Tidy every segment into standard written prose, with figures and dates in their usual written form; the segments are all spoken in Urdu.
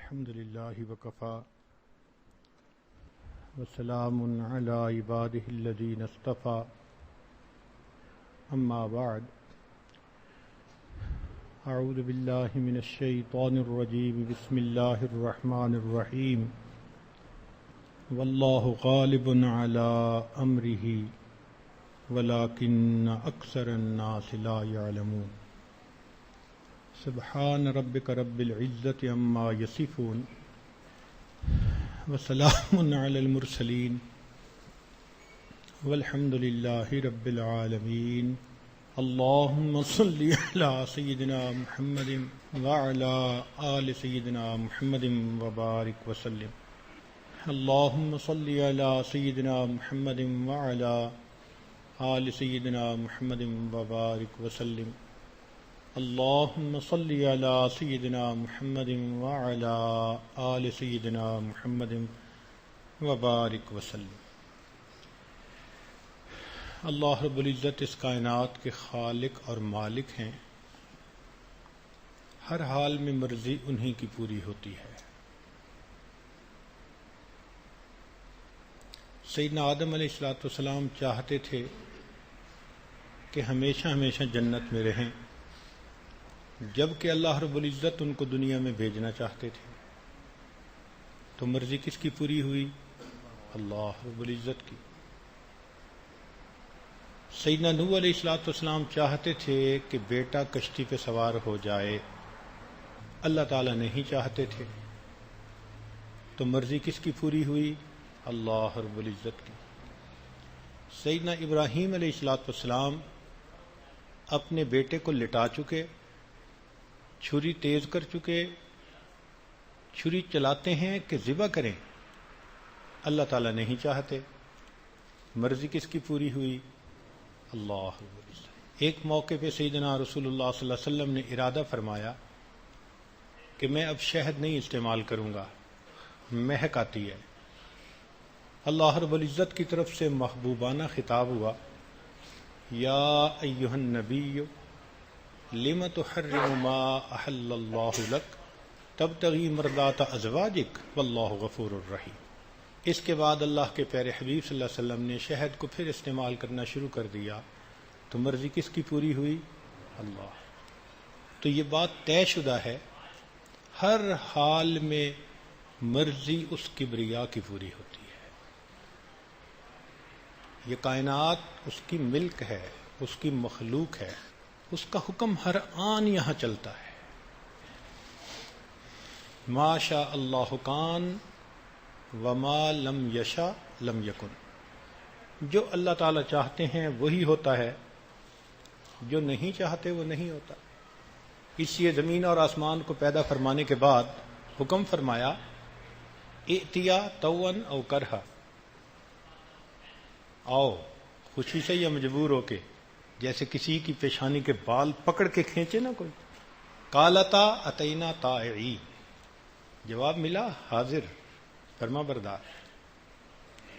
الحمد لله وكفى وسلام على عباده الذين اصطفى أما بعد أعوذ بالله من الشيطان الرجيم بسم الله الرحمن الرحيم والله غالب على أمره ولكن أكثر الناس لا يعلمون سبحان ربك رب العزة عما يصفون وسلام على المرسلين والحمد لله رب العالمين اللهم صل على سيدنا محمد وعلى آل سيدنا محمد وبارك وسلم اللهم صل على سيدنا محمد وعلى آل سيدنا محمد وبارك وسلم اللهم صل على سيدنا محمد وعلى آل سيدنا محمد وبارك وسلم۔ اللہ رب العزت اس کائنات کے خالق اور مالک ہیں، ہر حال میں مرضی انہی کی پوری ہوتی ہے۔ سیدنا آدم علیہ السلام چاہتے تھے کہ ہمیشہ ہمیشہ جنت میں رہیں، جبکہ اللہ رب العزت ان کو دنیا میں بھیجنا چاہتے تھے، تو مرضی کس کی پوری ہوئی؟ اللہ رب العزت کی۔ سیدنا نوح علیہ السلام چاہتے تھے کہ بیٹا کشتی پہ سوار ہو جائے، اللہ تعالیٰ نہیں چاہتے تھے، تو مرضی کس کی پوری ہوئی؟ اللہ رب العزت کی۔ سیدنا ابراہیم علیہ السلام اپنے بیٹے کو لٹا چکے، چھری تیز کر چکے، چھری چلاتے ہیں کہ ذبح کریں، اللہ تعالیٰ نہیں چاہتے، مرضی کس کی پوری ہوئی؟ اللہ رب العزت۔ ایک موقع پہ سیدنا رسول اللہ صلی اللہ علیہ وسلم نے ارادہ فرمایا کہ میں اب شہد نہیں استعمال کروں گا، مہک آتی ہے۔ اللہ رب العزت کی طرف سے محبوبانہ خطاب ہوا، یا ایھا النبی لم تحرم ما احل اللہ لک تبتغی مرضات ازواجک واللہ غفور الرحیم۔ اس کے بعد اللہ کے پیارے حبیب صلی اللہ علیہ وسلم نے شہد کو پھر استعمال کرنا شروع کر دیا، تو مرضی کس کی پوری ہوئی؟ اللہ۔ تو یہ بات طے شدہ ہے، ہر حال میں مرضی اس کبریا کی پوری ہوتی ہے۔ یہ کائنات اس کی ملک ہے، اس کی مخلوق ہے، اس کا حکم ہر آن یہاں چلتا ہے۔ ما شاء اللہ کان وما لم یشاء لم یکن۔ جو اللہ تعالیٰ چاہتے ہیں وہی ہوتا ہے، جو نہیں چاہتے وہ نہیں ہوتا۔ اس لیے زمین اور آسمان کو پیدا فرمانے کے بعد حکم فرمایا ائتیا طوعا او کرہا، آؤ خوشی سے یا مجبور ہو کے، جیسے کسی کی پیشانی کے بال پکڑ کے کھینچے نا کوئی۔ قالتا اتینا طائعی، جواب ملا حاضر فرما بردار۔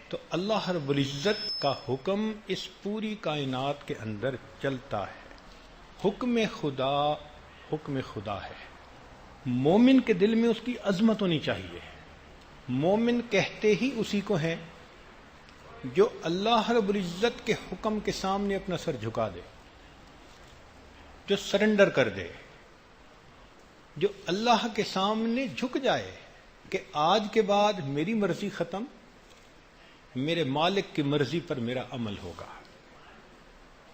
تو اللہ رب العزت کا حکم اس پوری کائنات کے اندر چلتا ہے۔ حکم خدا ہے۔ مومن کے دل میں اس کی عظمت ہونی چاہیے۔ مومن کہتے ہی اسی کو ہیں جو اللہ رب العزت کے حکم کے سامنے اپنا سر جھکا دے، جو سرنڈر کر دے، جو اللہ کے سامنے جھک جائے کہ آج کے بعد میری مرضی ختم، میرے مالک کی مرضی پر میرا عمل ہوگا۔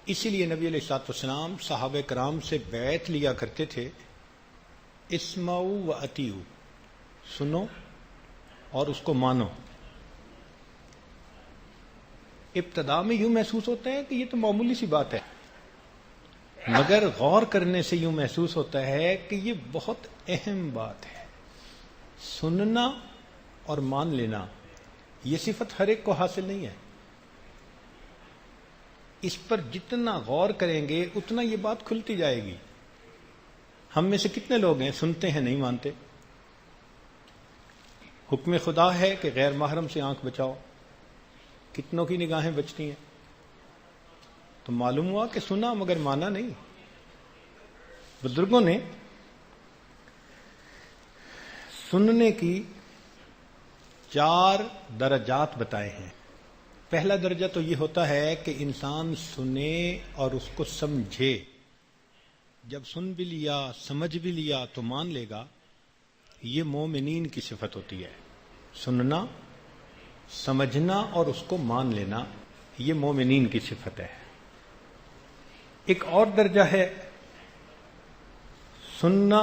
اسی لیے نبی علیہ السلام صحابہ کرام سے بیعت لیا کرتے تھے، اسمعوا و اطیعوا، سنو اور اس کو مانو۔ ابتدا میں یوں محسوس ہوتا ہے کہ یہ تو معمولی سی بات ہے، مگر غور کرنے سے یوں محسوس ہوتا ہے کہ یہ بہت اہم بات ہے۔ سننا اور مان لینا یہ صفت ہر ایک کو حاصل نہیں ہے۔ اس پر جتنا غور کریں گے اتنا یہ بات کھلتی جائے گی۔ ہم میں سے کتنے لوگ ہیں سنتے ہیں نہیں مانتے؟ حکم خدا ہے کہ غیر محرم سے آنکھ بچاؤ، کتنوں کی نگاہیں بچتی ہیں؟ تو معلوم ہوا کہ سنا مگر مانا نہیں۔ بزرگوں نے سننے کی 4 درجات بتائے ہیں۔ پہلا درجہ تو یہ ہوتا ہے کہ انسان سنے اور اس کو سمجھے۔ جب سن بھی لیا، سمجھ بھی لیا تو مان لے گا، یہ مومنین کی صفت ہوتی ہے۔ سننا، سمجھنا اور اس کو مان لینا، یہ مومنین کی صفت ہے۔ ایک اور درجہ ہے سننا،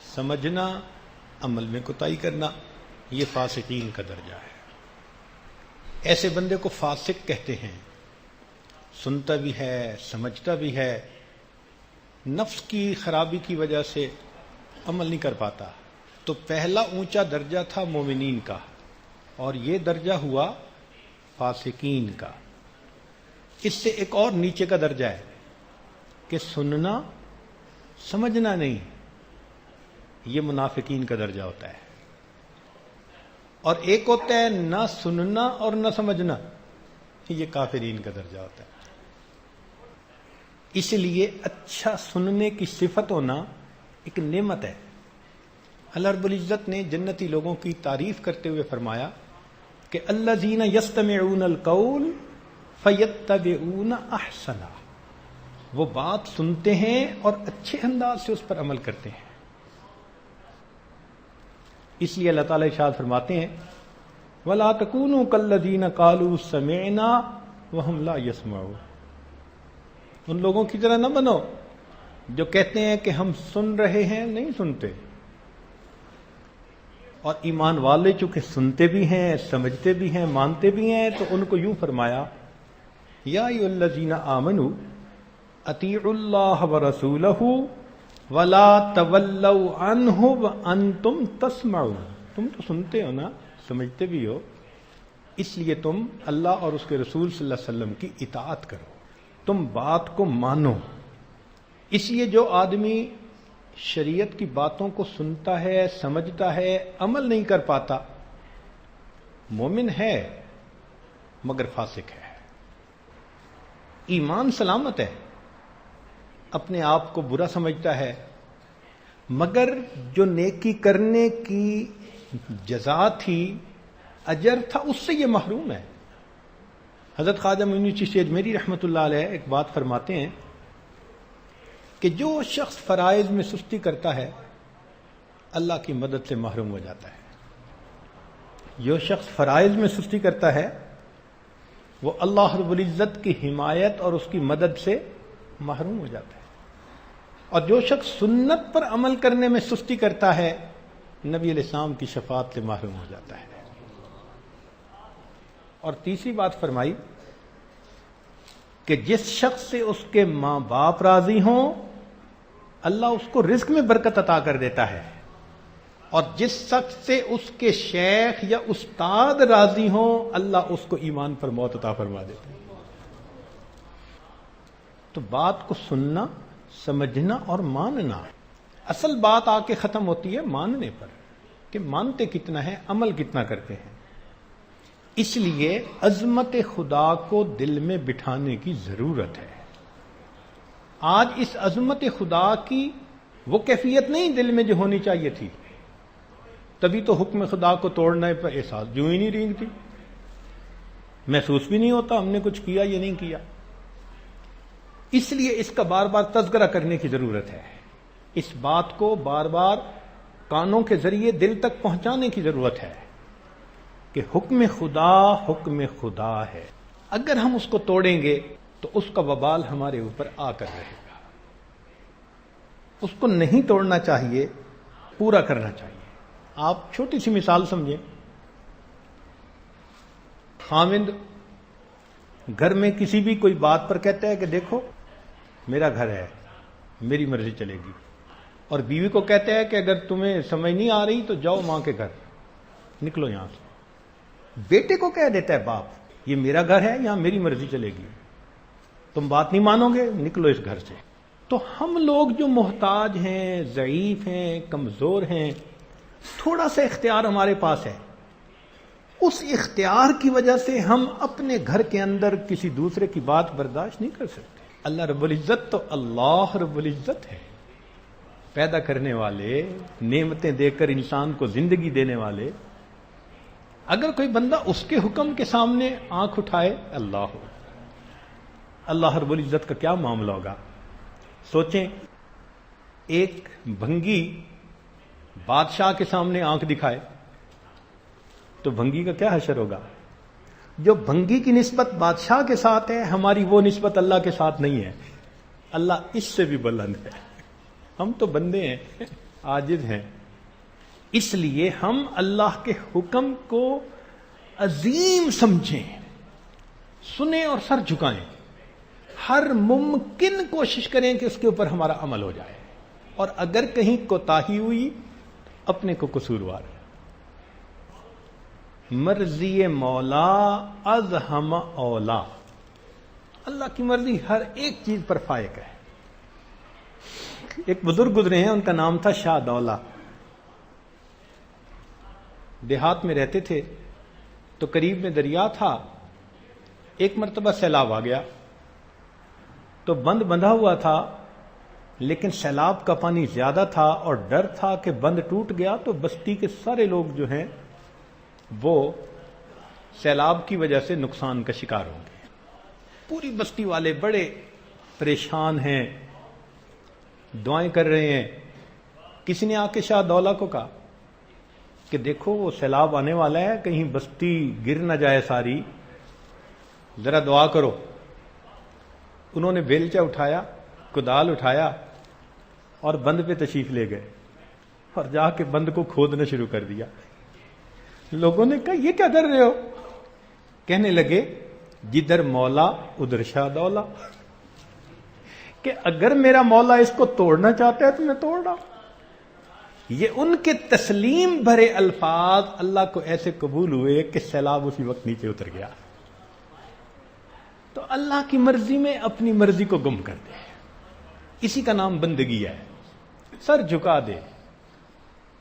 سمجھنا، عمل میں کوتاہی کرنا، یہ فاسقین کا درجہ ہے۔ ایسے بندے کو فاسق کہتے ہیں، سنتا بھی ہے، سمجھتا بھی ہے، نفس کی خرابی کی وجہ سے عمل نہیں کر پاتا۔ تو پہلا اونچا درجہ تھا مومنین کا، اور یہ درجہ ہوا فاسقین کا۔ اس سے ایک اور نیچے کا درجہ ہے کہ سننا سمجھنا نہیں، یہ منافقین کا درجہ ہوتا ہے۔ اور ایک ہوتا ہے نہ سننا اور نہ سمجھنا، یہ کافرین کا درجہ ہوتا ہے۔ اس لیے اچھا سننے کی صفت ہونا ایک نعمت ہے۔ اللہ رب العزت نے جنتی لوگوں کی تعریف کرتے ہوئے فرمایا کہ الذین یستمعون القول فیتبعون احسنہ، وہ بات سنتے ہیں اور اچھے انداز سے اس پر عمل کرتے ہیں۔ اس لیے اللہ تعالیٰ ارشاد فرماتے ہیں وَلَا تَكُونُوا كَالَّذِينَ قَالُوا سَمِعْنَا وَهُمْ لَا يَسْمَعُونَ، ان لوگوں کی طرح نہ بنو جو کہتے ہیں کہ ہم سن رہے ہیں نہیں سنتے۔ اور ایمان والے چونکہ سنتے بھی ہیں، سمجھتے بھی ہیں، مانتے بھی ہیں، تو ان کو یوں فرمایا یا ایھا الذین آمنوا اطیعوا اللہ ورسولہ ولا تولوا عنہ وانتم تسمعون، تم تو سنتے ہو نا، سمجھتے بھی ہو، اس لیے تم اللہ اور اس کے رسول صلی اللہ علیہ وسلم کی اطاعت کرو، تم بات کو مانو۔ اس لیے جو آدمی شریعت کی باتوں کو سنتا ہے، سمجھتا ہے، عمل نہیں کر پاتا، مومن ہے مگر فاسق ہے۔ ایمان سلامت ہے، اپنے آپ کو برا سمجھتا ہے، مگر جو نیکی کرنے کی جزا تھی، اجر تھا، اس سے یہ محروم ہے۔ حضرت خواجہ معین چشتی اجمیری رحمۃ اللہ علیہ ایک بات فرماتے ہیں کہ جو شخص فرائض میں سستی کرتا ہے اللہ کی مدد سے محروم ہو جاتا ہے۔ جو شخص فرائض میں سستی کرتا ہے وہ اللہ رب العزت کی حمایت اور اس کی مدد سے محروم ہو جاتا ہے، اور جو شخص سنت پر عمل کرنے میں سستی کرتا ہے نبی علیہ السلام کی شفاعت سے محروم ہو جاتا ہے۔ اور تیسری بات فرمائی کہ جس شخص سے اس کے ماں باپ راضی ہوں اللہ اس کو رزق میں برکت عطا کر دیتا ہے، اور جس شخص سے اس کے شیخ یا استاد راضی ہوں اللہ اس کو ایمان پر موت عطا فرما دیتا ہے۔ تو بات کو سننا، سمجھنا اور ماننا، اصل بات آ کے ختم ہوتی ہے ماننے پر، کہ مانتے کتنا ہے، عمل کتنا کرتے ہیں۔ اس لیے عظمت خدا کو دل میں بٹھانے کی ضرورت ہے۔ آج اس عظمت خدا کی وہ کیفیت نہیں دل میں جو ہونی چاہیے تھی، تبھی تو حکم خدا کو توڑنے پر احساس جو ہی نہیں رینگتی، محسوس بھی نہیں ہوتا ہم نے کچھ کیا یا نہیں کیا۔ اس لیے اس کا بار بار تذکرہ کرنے کی ضرورت ہے، اس بات کو بار بار کانوں کے ذریعے دل تک پہنچانے کی ضرورت ہے کہ حکم خدا ہے، اگر ہم اس کو توڑیں گے تو اس کا وبال ہمارے اوپر آ کر رہے گا۔ اس کو نہیں توڑنا چاہیے، پورا کرنا چاہیے۔ آپ چھوٹی سی مثال سمجھیں، خاوند گھر میں کسی بھی کوئی بات پر کہتا ہے کہ دیکھو میرا گھر ہے، میری مرضی چلے گی، اور بیوی کو کہتا ہے کہ اگر تمہیں سمجھ نہیں آ رہی تو جاؤ ماں کے گھر، نکلو یہاں سے۔ بیٹے کو کہہ دیتا ہے باپ یہ میرا گھر ہے، یہاں میری مرضی چلے گی، تم بات نہیں مانو گے، نکلو اس گھر سے۔ تو ہم لوگ جو محتاج ہیں، ضعیف ہیں، کمزور ہیں، تھوڑا سا اختیار ہمارے پاس ہے، اس اختیار کی وجہ سے ہم اپنے گھر کے اندر کسی دوسرے کی بات برداشت نہیں کر سکتے۔ اللہ رب العزت تو اللہ رب العزت ہے، پیدا کرنے والے، نعمتیں دے کر انسان کو زندگی دینے والے، اگر کوئی بندہ اس کے حکم کے سامنے آنکھ اٹھائے، اللہ رب العزت کا کیا معاملہ ہوگا؟ سوچیں، ایک بھنگی بادشاہ کے سامنے آنکھ دکھائے تو بھنگی کا کیا حشر ہوگا؟ جو بھنگی کی نسبت بادشاہ کے ساتھ ہے، ہماری وہ نسبت اللہ کے ساتھ نہیں ہے۔ اللہ اس سے بھی بلند ہے، ہم تو بندے ہیں، عاجز ہیں، اس لیے ہم اللہ کے حکم کو عظیم سمجھیں، سنیں اور سر جھکائیں، ہر ممکن کوشش کریں کہ اس کے اوپر ہمارا عمل ہو جائے، اور اگر کہیں کوتاہی ہوئی اپنے کو قصوروار ہے۔ مرضی مولا از ہم اولا، اللہ کی مرضی ہر ایک چیز پر فائق ہے۔ ایک بزرگ گزرے ہیں، ان کا نام تھا شاہ دولہ، دیہات میں رہتے تھے، تو قریب میں دریا تھا۔ ایک مرتبہ سیلاب آ گیا تو بند بندھا ہوا تھا، لیکن سیلاب کا پانی زیادہ تھا اور ڈر تھا کہ بند ٹوٹ گیا تو بستی کے سارے لوگ جو ہیں وہ سیلاب کی وجہ سے نقصان کا شکار ہوں گے۔ پوری بستی والے بڑے پریشان ہیں، دعائیں کر رہے ہیں۔ کسی نے آ کے شاہ دولہ کو کہا کہ دیکھو وہ سیلاب آنے والا ہے، کہیں بستی گر نہ جائے ساری، ذرا دعا کرو۔ انہوں نے بیلچہ اٹھایا، کدال اٹھایا اور بند پہ تشریف لے گئے اور جا کے بند کو کھودنا شروع کر دیا۔ لوگوں نے کہا یہ کیا کر رہے ہو؟ کہنے لگے جدھر مولا ادھر شاہ دولہ، کہ اگر میرا مولا اس کو توڑنا چاہتا ہے تو میں توڑ رہا ہوں۔ یہ ان کے تسلیم بھرے الفاظ اللہ کو ایسے قبول ہوئے کہ سیلاب اسی وقت نیچے اتر گیا۔ تو اللہ کی مرضی میں اپنی مرضی کو گم کر دے، اسی کا نام بندگی ہے۔ سر جھکا دے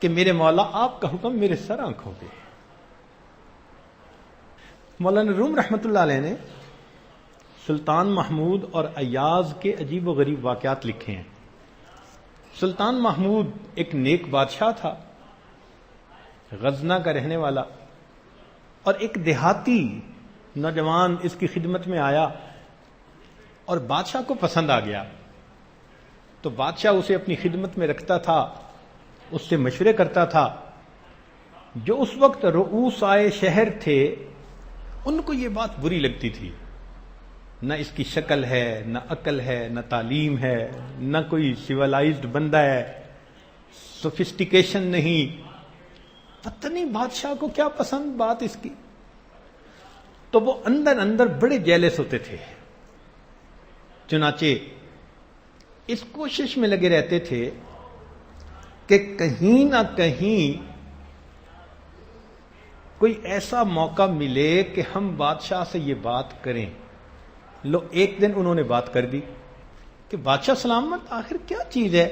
کہ میرے مولا آپ کا حکم میرے سر آنکھوں پہ۔ مولانا روم رحمۃ اللہ علیہ نے سلطان محمود اور ایاز کے عجیب و غریب واقعات لکھے ہیں۔ سلطان محمود ایک نیک بادشاہ تھا، غزنہ کا رہنے والا، اور ایک دیہاتی نوجوان اس کی خدمت میں آیا اور بادشاہ کو پسند آ گیا، تو بادشاہ اسے اپنی خدمت میں رکھتا تھا، اس سے مشورے کرتا تھا۔ جو اس وقت رؤوسائے شہر تھے ان کو یہ بات بری لگتی تھی، نہ اس کی شکل ہے، نہ عقل ہے، نہ تعلیم ہے، نہ کوئی سیولائزڈ بندہ ہے، سوفسٹیکیشن نہیں، پتہ نہیں بادشاہ کو کیا پسند بات اس کی۔ تو وہ اندر اندر بڑے جیلس ہوتے تھے، چنانچہ اس کوشش میں لگے رہتے تھے کہ کہیں نہ کہیں کوئی ایسا موقع ملے کہ ہم بادشاہ سے یہ بات کریں۔ لو ایک دن انہوں نے بات کر دی کہ بادشاہ سلامت، آخر کیا چیز ہے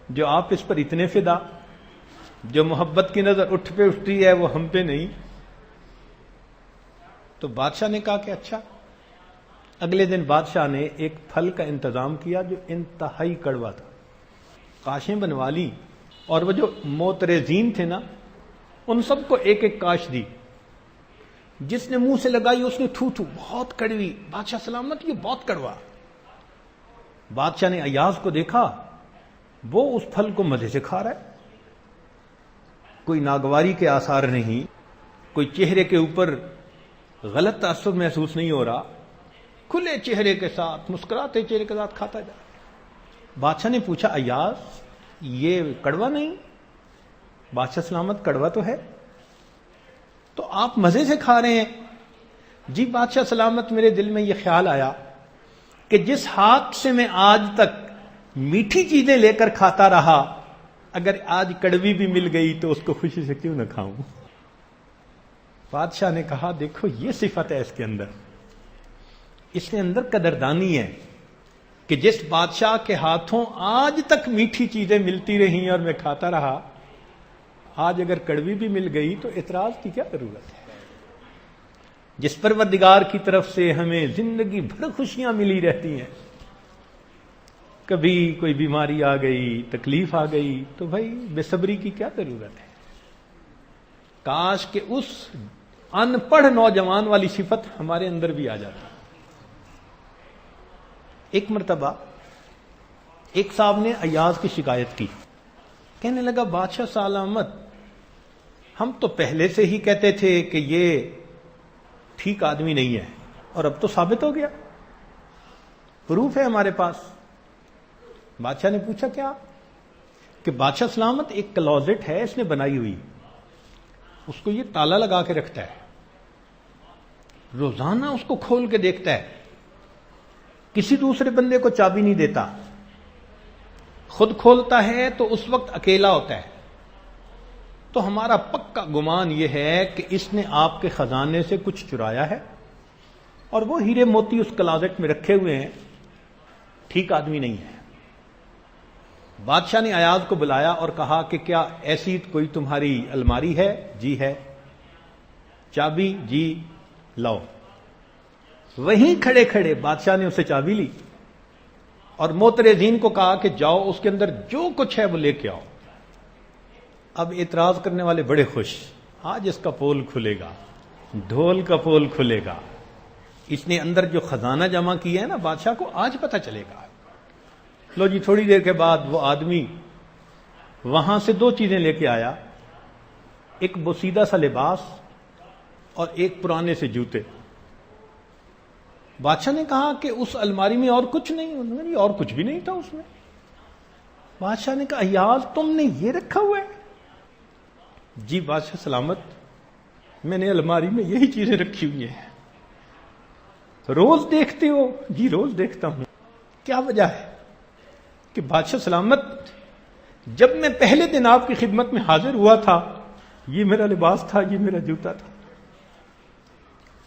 جو آپ اس پر اتنے فدا، جو محبت کی نظر اٹھ پہ اٹھتی ہے وہ ہم پہ نہیں۔ تو بادشاہ نے کہا کہ اچھا۔ اگلے دن بادشاہ نے ایک پھل کا انتظام کیا جو انتہائی کڑوا تھا، کاشیں بنوا لی، اور وہ جو معترضین تھے نا ان سب کو ایک ایک کاش دی۔ جس نے منہ سے لگائی اس نے تھو تھو، بہت کڑوی، بادشاہ سلامت یہ بہت کڑوا۔ بادشاہ نے ایاز کو دیکھا، وہ اس پھل کو مزے سے کھا رہا ہے، کوئی ناگواری کے آثار نہیں، کوئی چہرے کے اوپر غلط تاثر محسوس نہیں ہو رہا، کھلے چہرے کے ساتھ، مسکراتے چہرے کے ساتھ کھاتا جا۔ بادشاہ نے پوچھا ایاز یہ کڑوا نہیں؟ بادشاہ سلامت کڑوا تو ہے، تو آپ مزے سے کھا رہے ہیں؟ جی بادشاہ سلامت میرے دل میں یہ خیال آیا کہ جس ہاتھ سے میں آج تک میٹھی چیزیں لے کر کھاتا رہا، اگر آج کڑوی بھی مل گئی تو اس کو خوشی سے کیوں نہ کھاؤں۔ بادشاہ نے کہا دیکھو یہ صفت ہے اس کے اندر، اس کے اندر قدردانی ہے کہ جس بادشاہ کے ہاتھوں آج تک میٹھی چیزیں ملتی رہیں اور میں کھاتا رہا، آج اگر کڑوی بھی مل گئی تو اعتراض کی کیا ضرورت ہے۔ جس پروردگار کی طرف سے ہمیں زندگی بھر خوشیاں ملی رہتی ہیں، کبھی کوئی بیماری آ گئی، تکلیف آ گئی تو بھائی بے صبری کی کیا ضرورت ہے؟ کاش کہ اس ان پڑھ نوجوان والی صفت ہمارے اندر بھی آ جاتی۔ ایک مرتبہ ایک صاحب نے ایاز کی شکایت کی، کہنے لگا بادشاہ سلامت، ہم تو پہلے سے ہی کہتے تھے کہ یہ ٹھیک آدمی نہیں ہے، اور اب تو ثابت ہو گیا، پروف ہے ہمارے پاس۔ بادشاہ نے پوچھا کیا؟ کہ بادشاہ سلامت ایک کلوزٹ ہے اس نے بنائی ہوئی، اس کو یہ تالا لگا کے رکھتا ہے، روزانہ اس کو کھول کے دیکھتا ہے، کسی دوسرے بندے کو چابی نہیں دیتا، خود کھولتا ہے تو اس وقت اکیلا ہوتا ہے۔ تو ہمارا پکا گمان یہ ہے کہ اس نے آپ کے خزانے سے کچھ چرایا ہے، اور وہ ہیرے موتی اس کلازٹ میں رکھے ہوئے ہیں، ٹھیک آدمی نہیں ہے۔ بادشاہ نے ایاز کو بلایا اور کہا کہ کیا ایسی کوئی تمہاری الماری ہے؟ جی ہے۔ چابی؟ جی لاؤ۔ وہیں کھڑے کھڑے بادشاہ نے اسے چابی لی اور معترضین کو کہا کہ جاؤ اس کے اندر جو کچھ ہے وہ لے کے آؤ۔ اب اعتراض کرنے والے بڑے خوش، آج اس کا پول کھلے گا، ڈھول کا پول کھلے گا، اس نے اندر جو خزانہ جمع کیا ہے نا بادشاہ کو آج پتہ چلے گا۔ لو جی، تھوڑی دیر کے بعد وہ آدمی وہاں سے دو چیزیں لے کے آیا، ایک بوسیدہ سا لباس اور ایک پرانے سے جوتے۔ بادشاہ نے کہا کہ اس الماری میں اور کچھ نہیں؟ انہوں نے کہا اور کچھ بھی نہیں تھا اس میں۔ بادشاہ نے کہا ایاز تم نے یہ رکھا ہوا ہے؟ جی بادشاہ سلامت، میں نے الماری میں یہی چیزیں رکھی ہوئی ہیں۔ روز دیکھتے ہو؟ جی روز دیکھتا ہوں۔ کیا وجہ ہے؟ کہ بادشاہ سلامت، جب میں پہلے دن آپ کی خدمت میں حاضر ہوا تھا یہ میرا لباس تھا، یہ میرا جوتا تھا،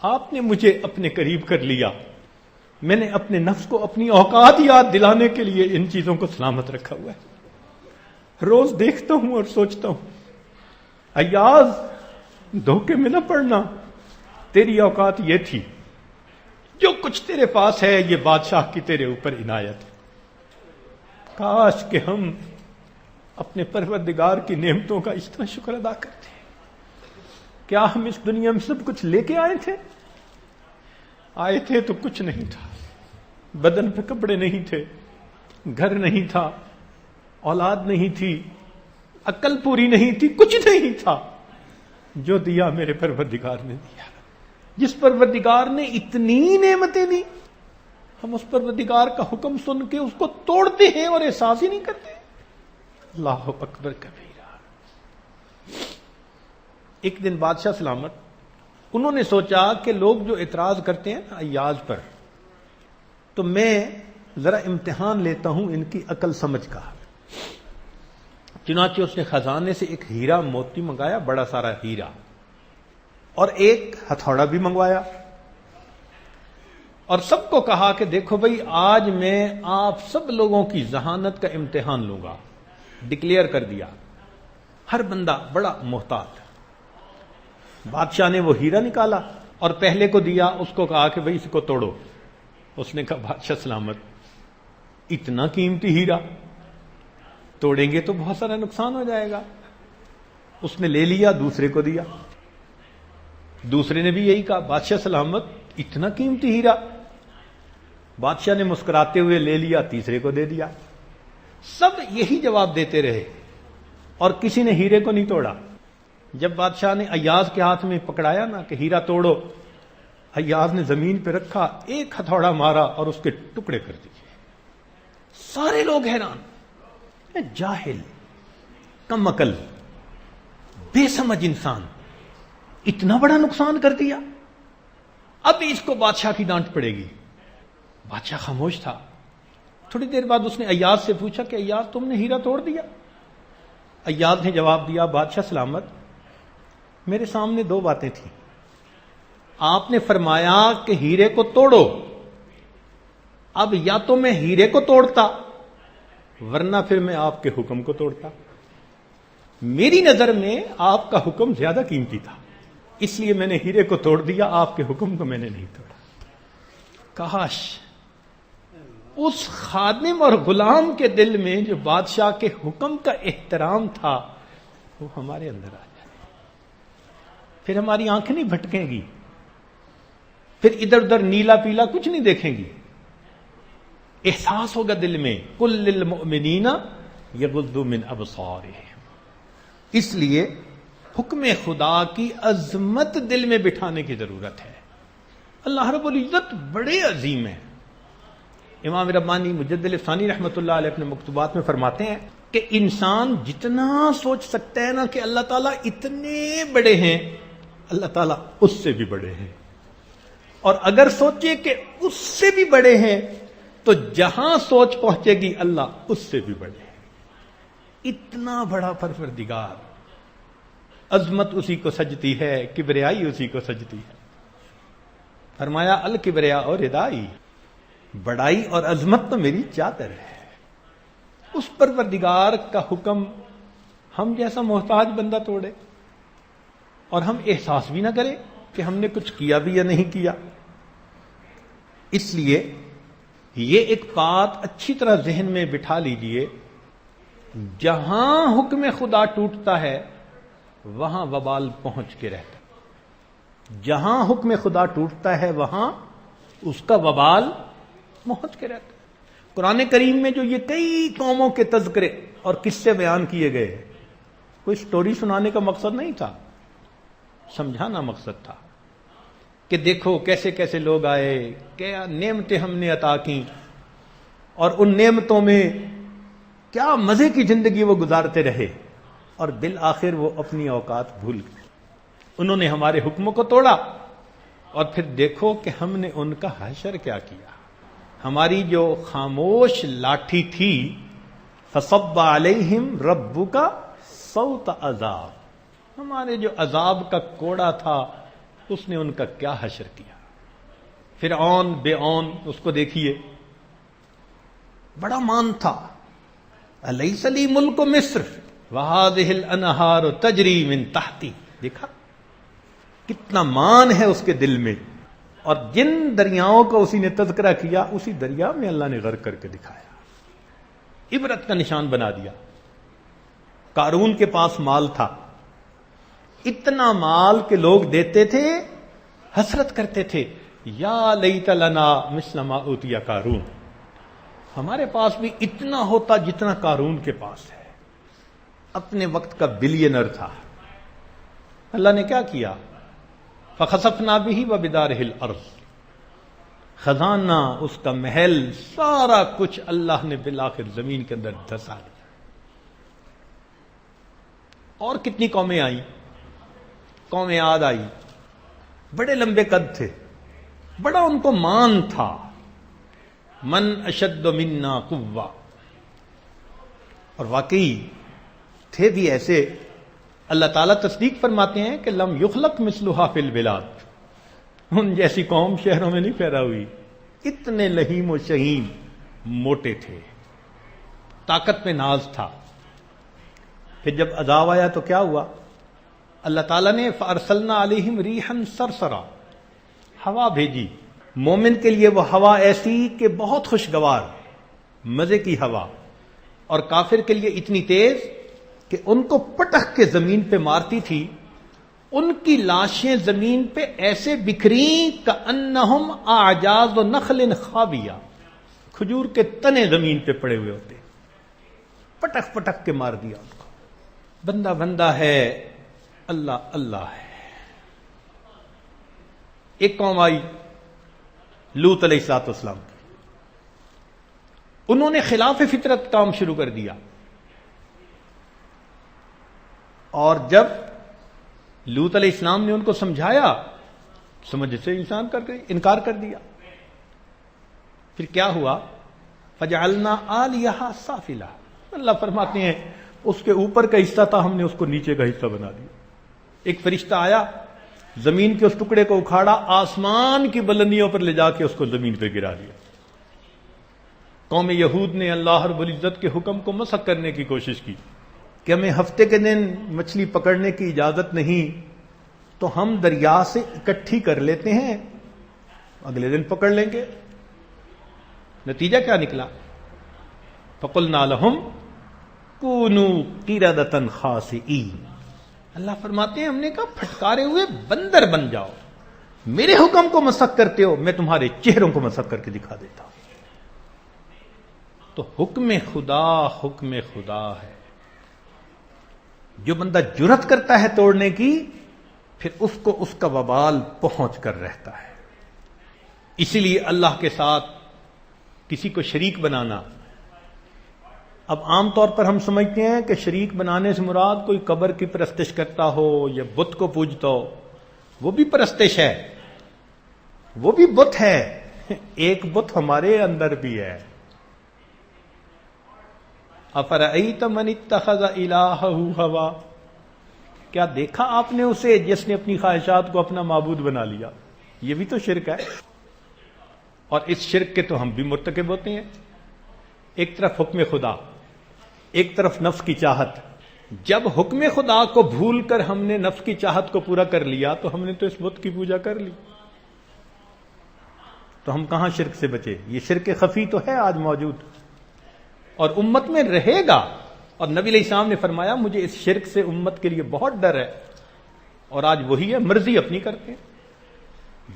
آپ نے مجھے اپنے قریب کر لیا، میں نے اپنے نفس کو اپنی اوقات یاد دلانے کے لیے ان چیزوں کو سلامت رکھا ہوا ہے۔ روز دیکھتا ہوں اور سوچتا ہوں ایاز دھوکے میں نہ پڑنا، تیری اوقات یہ تھی، جو کچھ تیرے پاس ہے یہ بادشاہ کی تیرے اوپر عنایت ہے۔ کاش کہ ہم اپنے پروردگار کی نعمتوں کا اس طرح شکر ادا کرتے ہیں۔ کیا ہم اس دنیا میں سب کچھ لے کے آئے تھے تو کچھ نہیں تھا، بدن پہ کپڑے نہیں تھے، گھر نہیں تھا، اولاد نہیں تھی، عقل پوری نہیں تھی، کچھ نہیں تھا۔ جو دیا میرے پروردگار نے دیا۔ جس پروردگار نے اتنی نعمتیں دی، ہم اس پروردگار کا حکم سن کے اس کو توڑتے ہیں اور احساس ہی نہیں کرتے۔ اللہ اکبر کبیرہ۔ ایک دن بادشاہ سلامت، انہوں نے سوچا کہ لوگ جو اعتراض کرتے ہیں ایاز پر، تو میں ذرا امتحان لیتا ہوں ان کی عقل سمجھ کا۔ چنانچہ اس نے خزانے سے ایک ہیرا موتی منگایا، بڑا سارا ہیرا، اور ایک ہتھوڑا بھی منگوایا، اور سب کو کہا کہ دیکھو بھئی آج میں آپ سب لوگوں کی ذہانت کا امتحان لوں گا۔ ڈکلیئر کر دیا، ہر بندہ بڑا محتاط۔ بادشاہ نے وہ ہیرا نکالا اور پہلے کو دیا، اس کو کہا کہ بھئی اس کو توڑو۔ اس نے کہا بادشاہ سلامت، اتنا قیمتی ہیرا توڑیں گے تو بہت سارا نقصان ہو جائے گا۔ اس نے لے لیا، دوسرے کو دیا، دوسرے نے بھی یہی کہا بادشاہ سلامت، اتنا قیمتی ہیرا۔ بادشاہ نے مسکراتے ہوئے لے لیا، تیسرے کو دے دیا۔ سب یہی جواب دیتے رہے اور کسی نے ہیرے کو نہیں توڑا۔ جب بادشاہ نے ایاز کے ہاتھ میں پکڑایا نا کہ ہیرا توڑو، ایاز نے زمین پہ رکھا، ایک ہتھوڑا مارا اور اس کے ٹکڑے کر دیے۔ سارے لوگ حیران، جاہل، کم عقل، بے سمجھ انسان، اتنا بڑا نقصان کر دیا، اب اس کو بادشاہ کی ڈانٹ پڑے گی۔ بادشاہ خاموش تھا۔ تھوڑی دیر بعد اس نے ایاز سے پوچھا کہ ایاز تم نے ہیرا توڑ دیا؟ ایاز نے جواب دیا بادشاہ سلامت، میرے سامنے دو باتیں تھیں، آپ نے فرمایا کہ ہیرے کو توڑو، اب یا تو میں ہیرے کو توڑتا ورنہ پھر میں آپ کے حکم کو توڑتا۔ میری نظر میں آپ کا حکم زیادہ قیمتی تھا، اس لیے میں نے ہیرے کو توڑ دیا، آپ کے حکم کو میں نے نہیں توڑا۔ کاش اس خادم اور غلام کے دل میں جو بادشاہ کے حکم کا احترام تھا وہ ہمارے اندر آ جائے، پھر ہماری آنکھ نہیں بھٹکیں گی، پھر ادھر ادھر نیلا پیلا کچھ نہیں دیکھیں گی، احساس ہوگا دل میں قل للمؤمنین یغضوا من ابصارہم۔ اس لیے حکم خدا کی عظمت دل میں بٹھانے کی ضرورت ہے۔ اللہ رب العزت بڑے عظیم ہیں۔ امام ربانی مجدد ثانی رحمۃ اللہ علیہ اپنے مکتوبات میں فرماتے ہیں کہ انسان جتنا سوچ سکتا ہے نا کہ اللہ تعالیٰ اتنے بڑے ہیں، اللہ تعالیٰ اس سے بھی بڑے ہیں، اور اگر سوچے کہ اس سے بھی بڑے ہیں تو جہاں سوچ پہنچے گی اللہ اس سے بھی بڑے ہیں۔ اتنا بڑا پروردگار، عظمت اسی کو سجتی ہے، کبریائی اسی کو سجتی ہے۔ فرمایا الکبریا اور ردائی، بڑائی اور عظمت تو میری چادر ہے۔ اس پروردگار کا حکم ہم جیسا محتاج بندہ توڑے اور ہم احساس بھی نہ کریں کہ ہم نے کچھ کیا بھی یا نہیں کیا۔ اس لیے یہ ایک بات اچھی طرح ذہن میں بٹھا لیجئے، جہاں حکم خدا ٹوٹتا ہے وہاں وبال پہنچ کے رہتا ہے، جہاں حکم خدا ٹوٹتا ہے وہاں اس کا وبال پہنچ کے رہتا ہے۔ قرآن کریم میں جو یہ کئی قوموں کے تذکرے اور قصے بیان کیے گئے، کوئی سٹوری سنانے کا مقصد نہیں تھا، سمجھانا مقصد تھا کہ دیکھو کیسے کیسے لوگ آئے، کیا نعمتیں ہم نے عطا کی، اور ان نعمتوں میں کیا مزے کی زندگی وہ گزارتے رہے، اور بالآخر وہ اپنی اوقات بھول گئے۔ انہوں نے ہمارے حکموں کو توڑا، اور پھر دیکھو کہ ہم نے ان کا حشر کیا کیا۔ ہماری جو خاموش لاٹھی تھی، فصب علیہم ربک صوت عذاب، ہمارے جو عذاب کا کوڑا تھا اس نے ان کا کیا حشر کیا۔ فرعون بے اون، اس کو دیکھیے، بڑا مان تھا، الیس لی ملک مصر وہذہ الانہار تجری من تحتی، دیکھا کتنا مان ہے اس کے دل میں، اور جن دریاؤں کا اسی نے تذکرہ کیا اسی دریا میں اللہ نے غرق کر کے دکھایا، عبرت کا نشان بنا دیا۔ قارون کے پاس مال تھا، اتنا مال کہ لوگ دیتے تھے، حسرت کرتے تھے، یا لیت لنا مثل ما اوتی قارون، ہمارے پاس بھی اتنا ہوتا جتنا قارون کے پاس ہے۔ اپنے وقت کا بلینر تھا۔ اللہ نے کیا کیا؟ فخسفنا به وبدارہ الارض، خزانہ اس کا محل سارا کچھ اللہ نے بالآخر زمین کے اندر دھسا دیا۔ اور کتنی قومیں آئیں، قوم عاد آئی، بڑے لمبے قد تھے، بڑا ان کو مان تھا، من اشد منا قوہ، اور واقعی تھے بھی ایسے۔ اللہ تعالیٰ تصدیق فرماتے ہیں کہ لم یخلق مثلھا فی البلاد، ان جیسی قوم شہروں میں نہیں پیدا ہوئی، اتنے لہیم و شہیم، موٹے تھے، طاقت پہ ناز تھا۔ پھر جب عذاب آیا تو کیا ہوا؟ اللہ تعالیٰ نے فارسلنا علیہم ریحا صرصرا، ہوا بھیجی۔ مومن کے لیے وہ ہوا ایسی کہ بہت خوشگوار، مزے کی ہوا، اور کافر کے لیے اتنی تیز کہ ان کو پٹخ کے زمین پہ مارتی تھی، ان کی لاشیں زمین پہ ایسے بکھریں کأنہم اعجاز نخل خاویہ، کھجور کے تنے زمین پہ پڑے ہوئے ہوتے، پٹخ پٹخ کے مار دیا ان کو۔ بندہ بندہ ہے، اللہ اللہ ہے۔ ایک قوم آئی لوط علیہ السلام کی، انہوں نے خلاف فطرت کام شروع کر دیا، اور جب لوط علیہ السلام نے ان کو سمجھایا، سمجھ سے انکار کر دیا۔ پھر کیا ہوا؟ فجعلنا عالیہا سافلہ، اللہ فرماتے ہیں اس کے اوپر کا حصہ تھا، ہم نے اس کو نیچے کا حصہ بنا دیا۔ ایک فرشتہ آیا، زمین کے اس ٹکڑے کو اکھاڑا، آسمان کی بلندیوں پر لے جا کے اس کو زمین پہ گرا دیا۔ قوم یہود نے اللہ رب العزت کے حکم کو مسخ کرنے کی کوشش کی کہ ہمیں ہفتے کے دن مچھلی پکڑنے کی اجازت نہیں، تو ہم دریا سے اکٹھی کر لیتے ہیں، اگلے دن پکڑ لیں گے۔ نتیجہ کیا نکلا؟ فَقُلْنَا لَهُمْ كُونُوا قِرَدَةً خَاسِئِينَ. اللہ فرماتے ہیں ہم نے کہا پھٹکارے ہوئے بندر بن جاؤ. میرے حکم کو مسخ کرتے ہو، میں تمہارے چہروں کو مسخ کر کے دکھا دیتا ہوں. تو حکم خدا ہے. جو بندہ جرأت کرتا ہے توڑنے کی، پھر اس کو اس کا وبال پہنچ کر رہتا ہے. اسی لیے اللہ کے ساتھ کسی کو شریک بنانا، اب عام طور پر ہم سمجھتے ہیں کہ شریک بنانے سے مراد کوئی قبر کی پرستش کرتا ہو یا بت کو پوجتا ہو. وہ بھی پرستش ہے، وہ بھی بت ہے. ایک بت ہمارے اندر بھی ہے. افرأیت من اتخذ الہہ ہوا، کیا دیکھا آپ نے اسے جس نے اپنی خواہشات کو اپنا معبود بنا لیا؟ یہ بھی تو شرک ہے. اور اس شرک کے تو ہم بھی مرتکب ہوتے ہیں. ایک طرف حکم خدا، ایک طرف نفس کی چاہت. جب حکم خدا کو بھول کر ہم نے نفس کی چاہت کو پورا کر لیا تو ہم نے تو اس بت کی پوجا کر لی. تو ہم کہاں شرک سے بچے؟ یہ شرک خفی تو ہے آج موجود اور امت میں رہے گا. اور نبی علیہ السلام نے فرمایا مجھے اس شرک سے امت کے لیے بہت ڈر ہے. اور آج وہی ہے، مرضی اپنی کرتے ہیں.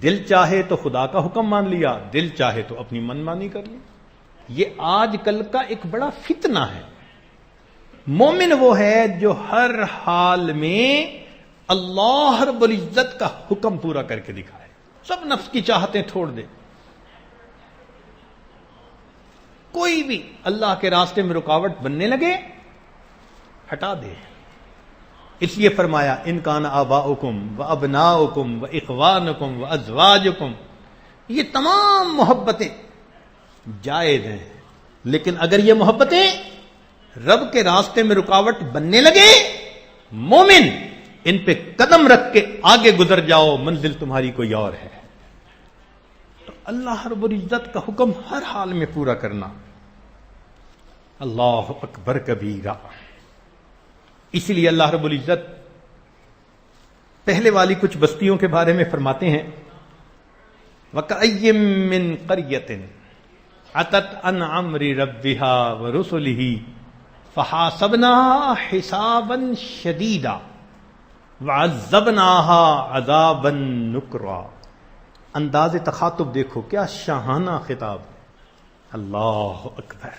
دل چاہے تو خدا کا حکم مان لیا، دل چاہے تو اپنی من مانی کر لی. یہ آج کل کا ایک بڑا فتنہ ہے. مومن وہ ہے جو ہر حال میں اللہ رب العزت کا حکم پورا کر کے دکھائے، سب نفس کی چاہتیں چھوڑ دے. کوئی بھی اللہ کے راستے میں رکاوٹ بننے لگے ہٹا دے. اس لیے فرمایا ان کان آباؤکم و ابناؤکم و اخوانکم و ازواجکم، یہ تمام محبتیں جائز ہیں، لیکن اگر یہ محبتیں رب کے راستے میں رکاوٹ بننے لگے، مومن ان پہ قدم رکھ کے آگے گزر جاؤ، منزل تمہاری کوئی اور ہے. تو اللہ رب العزت کا حکم ہر حال میں پورا کرنا. اللہ اکبر کبیرہ. اسی لیے اللہ رب العزت پہلے والی کچھ بستیوں کے بارے میں فرماتے ہیں وَكَأَيٍّ مِّن قَرْيَةٍ عَتَتْ عَنْ أَمْرِ رَبِّهَا وَرُسُلِهِ فَحَاسَبْنَاهَا حِسَابًا شَدِيدًا وَعَذَّبْنَاهَا عَذَابًا نُكْرًا. انداز تخاطب دیکھو کیا شاہانہ خطاب. اللہ اکبر.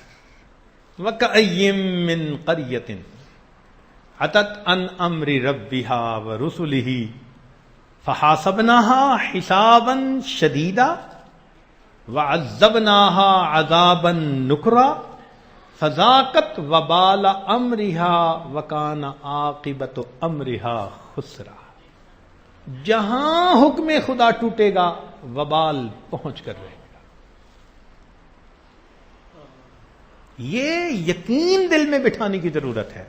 وَكَأَيٍّ مِّن قَرْيَةٍ عَتَتْ عَنْ أَمْرِ رَبِّهَا وَرُسُلِهِ فَحَاسَبْنَاهَا حِسَابًا شَدِيدًا وَعَذَّبْنَاهَا عَذَابًا نُكْرًا فَذَاقَتْ وَبَالَ أَمْرِهَا وَكَانَ عَاقِبَةُ أَمْرِهَا خُسْرًا. جہاں حکم خدا ٹوٹے گا وبال پہنچ کر رہے گا. یہ یقین دل میں بٹھانے کی ضرورت ہے.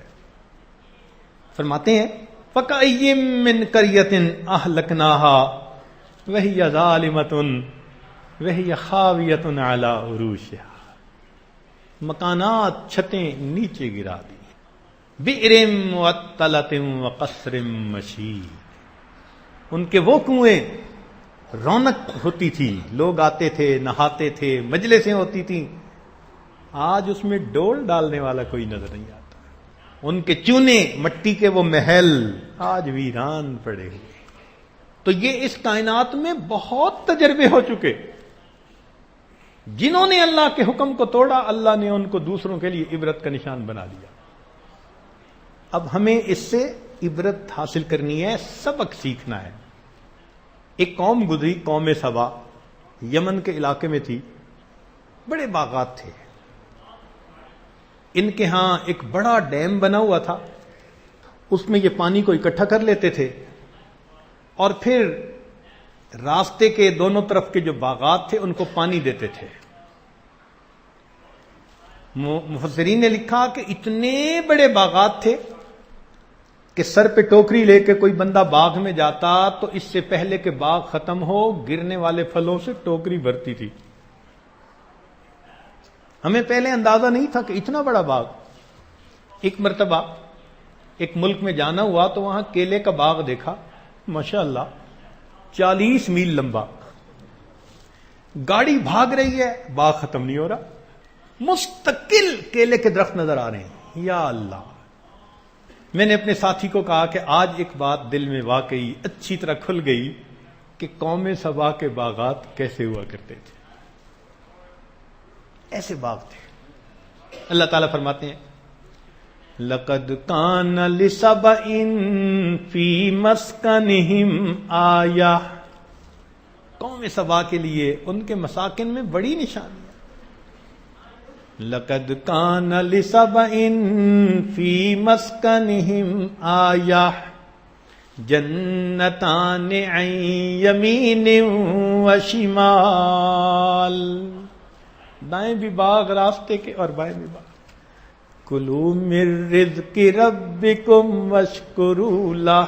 فرماتے ہیں فَكَأَيٍّ مِّن قَرْيَةٍ أَهْلَكْنَاهَا وَهِيَ ظَالِمَةٌ وَهِيَ خَاوِيَةٌ عَلَى عُرُوشِهَا. مکانات چھتیں نیچے گرا دی. بِئْرٍ مُّعَطَّلَةٍ وَقَصْرٍ مَّشِيدٍ. ان کے وہ کنویں رونق ہوتی تھی، لوگ آتے تھے، نہاتے تھے، مجلسیں ہوتی تھیں. آج اس میں ڈول ڈالنے والا کوئی نظر نہیں آتا. ان کے چونے مٹی کے وہ محل آج ویران پڑے ہوئے. تو یہ اس کائنات میں بہت تجربے ہو چکے. جنہوں نے اللہ کے حکم کو توڑا اللہ نے ان کو دوسروں کے لیے عبرت کا نشان بنا دیا. اب ہمیں اس سے عبرت حاصل کرنی ہے، سبق سیکھنا ہے. ایک قوم گزری، قوم سبا، یمن کے علاقے میں تھی. بڑے باغات تھے. ان کے ہاں ایک بڑا ڈیم بنا ہوا تھا. اس میں یہ پانی کو اکٹھا کر لیتے تھے اور پھر راستے کے دونوں طرف کے جو باغات تھے ان کو پانی دیتے تھے. مفسرین نے لکھا کہ اتنے بڑے باغات تھے کہ سر پہ ٹوکری لے کے کوئی بندہ باغ میں جاتا تو اس سے پہلے کہ باغ ختم ہو گرنے والے پھلوں سے ٹوکری بھرتی تھی. ہمیں پہلے اندازہ نہیں تھا کہ اتنا بڑا باغ. ایک مرتبہ ایک ملک میں جانا ہوا تو وہاں کیلے کا باغ دیکھا، ماشاءاللہ 40 میل لمبا. گاڑی بھاگ رہی ہے، باغ ختم نہیں ہو رہا، مستقل کیلے کے درخت نظر آ رہے ہیں. یا اللہ. میں نے اپنے ساتھی کو کہا کہ آج ایک بات دل میں واقعی اچھی طرح کھل گئی کہ قوم سبا کے باغات کیسے ہوا کرتے تھے. ایسے باغ تھے. اللہ تعالیٰ فرماتے ہیں لَقَدْ كَانَ لِسَبَإٍ فِي مَسْكَنِهِمْ آیَةٌ. قوم سبا کے لیے ان کے مساکن میں بڑی نشانی ہے. لَقَدْ كَانَ لِسَبَإٍ فِي مَسْكَنِهِمْ آیَةٌ جَنَّتَانِ عَنْ يَمِينٍ وَشِمَالٍ. دائیں بھی باغ راستے کے اور بائیں بھی باغ. کلوا من رزق ربکم واشکروا لہ.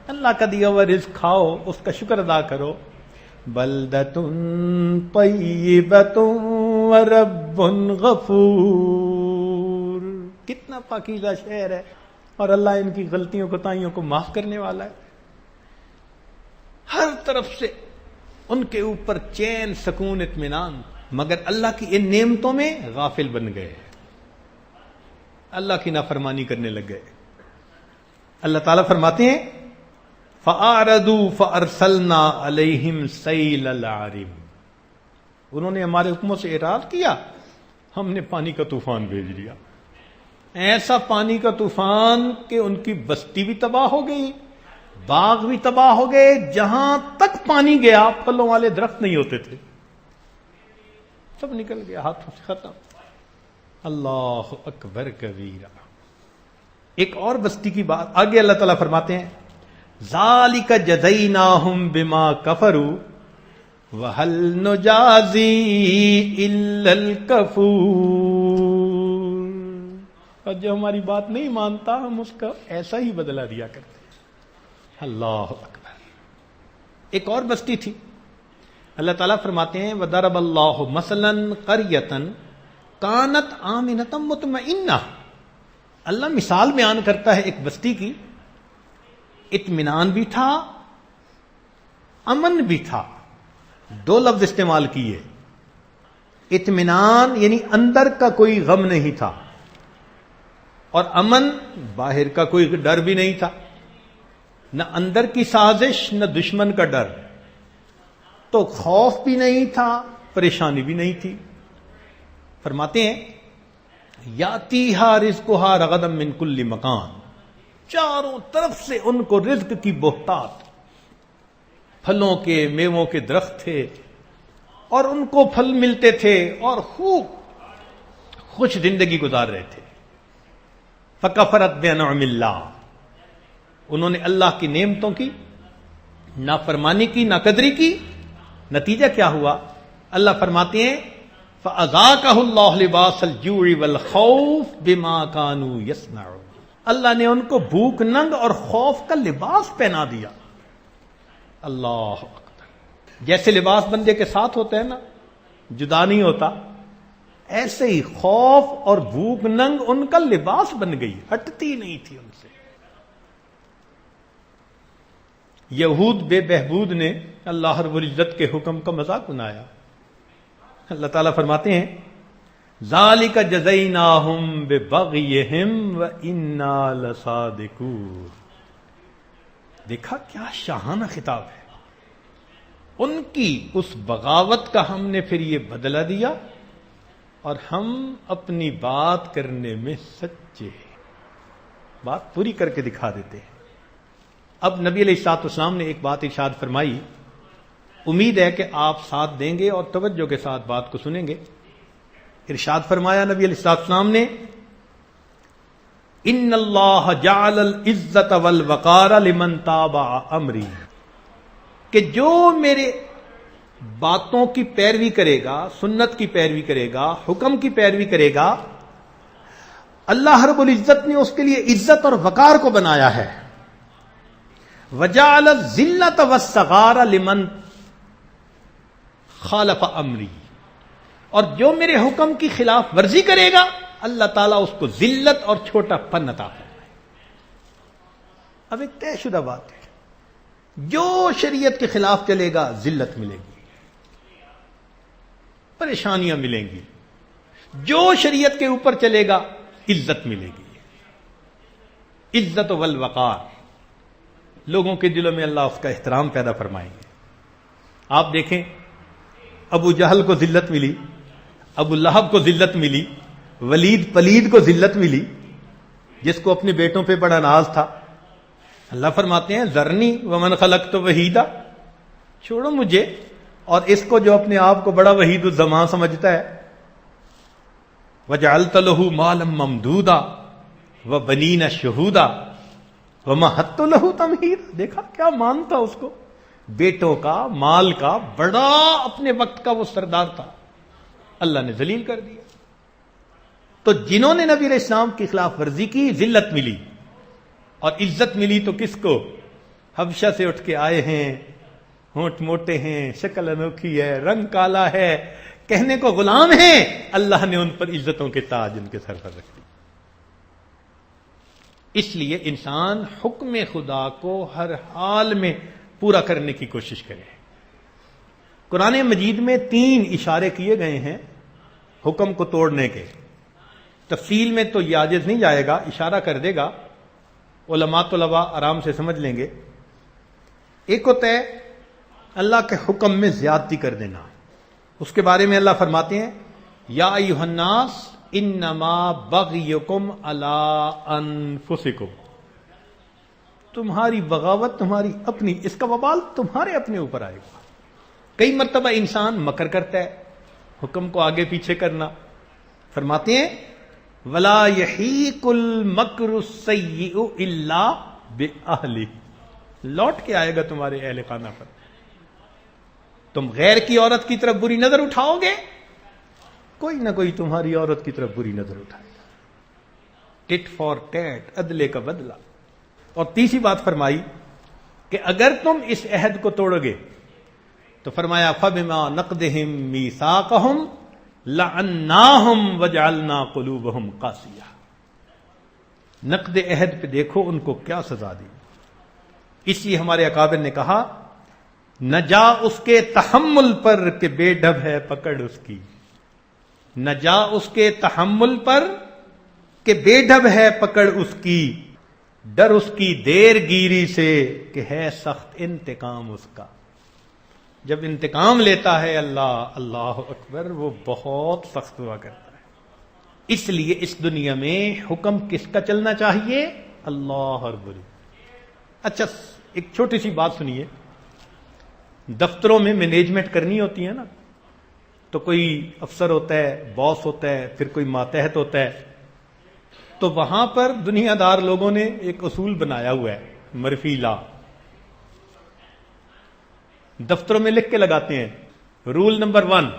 اللہ کا دیا ہوا رزق کھاؤ، اس کا شکر ادا کرو. بلدۃ طیبۃ ورب غفور. کتنا پاکیزہ شہر ہے اور اللہ ان کی غلطیوں کوتاہیوں کو معاف کرنے والا ہے. ہر طرف سے ان کے اوپر چین، سکون، اطمینان، مگر اللہ کی ان نعمتوں میں غافل بن گئے، اللہ کی نافرمانی کرنے لگ گئے. اللہ تعالیٰ فرماتے ہیں فَأَعْرَضُوا فَأَرْسَلْنَا عَلَيْهِمْ سَيْلَ الْعَرِمِ. انہوں نے ہمارے حکموں سے اعراض کیا، ہم نے پانی کا طوفان بھیج دیا. ایسا پانی کا طوفان کہ ان کی بستی بھی تباہ ہو گئی، باغ بھی تباہ ہو گئے. جہاں تک پانی گیا پھلوں والے درخت نہیں ہوتے تھے، سب نکل گیا، ہاتھوں سے ختم. اللہ اکبر کبیرہ. ایک اور بستی کی بات آگے اللہ تعالیٰ فرماتے ہیں ذالک جزیناہم بما کفروا وہل نجازی الا الکفور. اور جو ہماری بات نہیں مانتا ہم اس کا ایسا ہی بدلہ دیا کرتے ہیں. اللہ اکبر. ایک اور بستی تھی. اللہ تعالیٰ فرماتے ہیں وَضَرَبَ اللَّهُ مَثَلًا قَرْيَةً كَانَتْ آمِنَةً مُطْمَئِنَّةً. اللہ مثال بیان کرتا ہے ایک بستی کی، اطمینان بھی تھا، امن بھی تھا. دو لفظ استعمال کیے. اطمینان یعنی اندر کا کوئی غم نہیں تھا، اور امن باہر کا کوئی ڈر بھی نہیں تھا. نہ اندر کی سازش نہ دشمن کا ڈر، تو خوف بھی نہیں تھا، پریشانی بھی نہیں تھی. فرماتے ہیں یاتیہا رزقہا رغدا من کل مکان. چاروں طرف سے ان کو رزق کی بہتات، پھلوں کے، میووں کے درخت تھے اور ان کو پھل ملتے تھے اور خوب خوش زندگی گزار رہے تھے. فکفرت بانعم اللہ. انہوں نے اللہ کی نعمتوں کی نافرمانی کی، ناقدری کی. نتیجہ کیا ہوا؟ اللہ فرماتے ہیں فَأَذَاقَهُ اللَّهُ لِبَاسَ الْجُوعِ وَالْخَوْفِ بِمَا كَانُوا يَصْنَعُونَ. اللہ نے ان کو بھوک، ننگ اور خوف کا لباس پہنا دیا. اللہ اکبر. جیسے لباس بندے کے ساتھ ہوتا ہے نا، جدا نہیں ہوتا، ایسے ہی خوف اور بھوک ننگ ان کا لباس بن گئی، ہٹتی نہیں تھی ان سے. یہود بے بہبود نے اللہ رب العزت کے حکم کا مذاق بنایا. اللہ تعالیٰ فرماتے ہیں ذالک جزیناہم ببغیہم وَإِنَّا لَصَادِقُونَ. دیکھا کیا شاہانہ خطاب ہے. ان کی اس بغاوت کا ہم نے پھر یہ بدلہ دیا اور ہم اپنی بات کرنے میں سچے ہیں. بات پوری کر کے دکھا دیتے ہیں. اب نبی علیہ الصلوۃ والسلام نے ایک بات ارشاد فرمائی، امید ہے کہ آپ ساتھ دیں گے اور توجہ کے ساتھ بات کو سنیں گے. ارشاد فرمایا نبی علیہ الصلوۃ والسلام نے ان اللہ جعل العزت والوقار لمن تابع امری. کہ جو میرے باتوں کی پیروی کرے گا، سنت کی پیروی کرے گا، حکم کی پیروی کرے گا، اللہ رب العزت نے اس کے لیے عزت اور وقار کو بنایا ہے. وجعل الذلۃ والصغار لمن خالف امری. اور جو میرے حکم کی خلاف ورزی کرے گا اللہ تعالیٰ اس کو ذلت اور چھوٹا پن عطا فرمائے. اب ایک طے شدہ بات ہے، جو شریعت کے خلاف چلے گا ذلت ملے گی، پریشانیاں ملیں گی. جو شریعت کے اوپر چلے گا عزت ملے گی. عزت والوقار، لوگوں کے دلوں میں اللہ اس کا احترام پیدا فرمائیں گے. آپ دیکھیں ابو جہل کو ذلت ملی، ابو لہب کو ذلت ملی، ولید پلید کو ذلت ملی، جس کو اپنے بیٹوں پہ بڑا ناز تھا. اللہ فرماتے ہیں ذرنی ومن خلقت وحیدا، چھوڑو مجھے اور اس کو جو اپنے آپ کو بڑا وحید الزمان سمجھتا ہے. وجعلت له مالا ممدودا وبنین شہودا ومہدت له تمہیدا. دیکھا کیا مان تھا اس کو، بیٹوں کا، مال کا، بڑا اپنے وقت کا وہ سردار تھا. اللہ نے ذلیل کر دیا. تو جنہوں نے نبی علیہ السلام کی خلاف ورزی کی ذلت ملی، اور عزت ملی تو کس کو؟ حبشہ سے اٹھ کے آئے ہیں، ہونٹ موٹے ہیں، شکل انوکھی ہے، رنگ کالا ہے، کہنے کو غلام ہیں. اللہ نے ان پر عزتوں کے تاج ان کے سر پر رکھ دی. اس لیے انسان حکم خدا کو ہر حال میں پورا کرنے کی کوشش کرے. قرآن مجید میں 3 اشارے کیے گئے ہیں حکم کو توڑنے کے. تفصیل میں تو یہ عاجز نہیں جائے گا، اشارہ کر دے گا، علماء طلباء آرام سے سمجھ لیں گے. ایک ہوتا ہے اللہ کے حکم میں زیادتی کر دینا. اس کے بارے میں اللہ فرماتے ہیں یا ایھا الناس انما بغیکم علی انفسکم، تمہاری بغاوت تمہاری اپنی، اس کا وبال تمہارے اپنے اوپر آئے گا. کئی مرتبہ انسان مکر کرتا ہے، حکم کو آگے پیچھے کرنا. فرماتے ہیں ولا یحیق المکر السیئ الا باہلہ، لوٹ کے آئے گا تمہارے اہل خانہ پر. تم غیر کی عورت کی طرف بری نظر اٹھاؤ گے، کوئی نہ کوئی تمہاری عورت کی طرف بری نظر اٹھائے گا. ٹٹ فار ٹیٹ، عدلے کا بدلہ. اور تیسری بات فرمائی کہ اگر تم اس عہد کو توڑو گے تو فرمایا فبما نقضہم میثاقہم لعناہم وجعلنا قلوبہم قاسیہ. نقض عہد پہ دیکھو ان کو کیا سزا دی. اس لیے ہمارے اکابر نے کہا نہ جا اس کے تحمل پر کہ بے ڈب ہے پکڑ اس کی، نہ جا اس کے تحمل پر کہ بے ڈب ہے پکڑ اس کی، ڈر اس کی دیر گیری سے کہ ہے سخت انتقام اس کا. جب انتقام لیتا ہے اللہ، اللہ اکبر، وہ بہت سخت ہوا کرتا ہے. اس لیے اس دنیا میں حکم کس کا چلنا چاہیے؟ اللہ رب العزت. اچھا ایک چھوٹی سی بات سنیے. دفتروں میں مینجمنٹ کرنی ہوتی ہے نا، تو کوئی افسر ہوتا ہے، باس ہوتا ہے، پھر کوئی ماتحت ہوتا ہے. تو وہاں پر دنیا دار لوگوں نے ایک اصول بنایا ہوا ہے، مرفی لا. دفتروں میں لکھ کے لگاتے ہیں roll number 1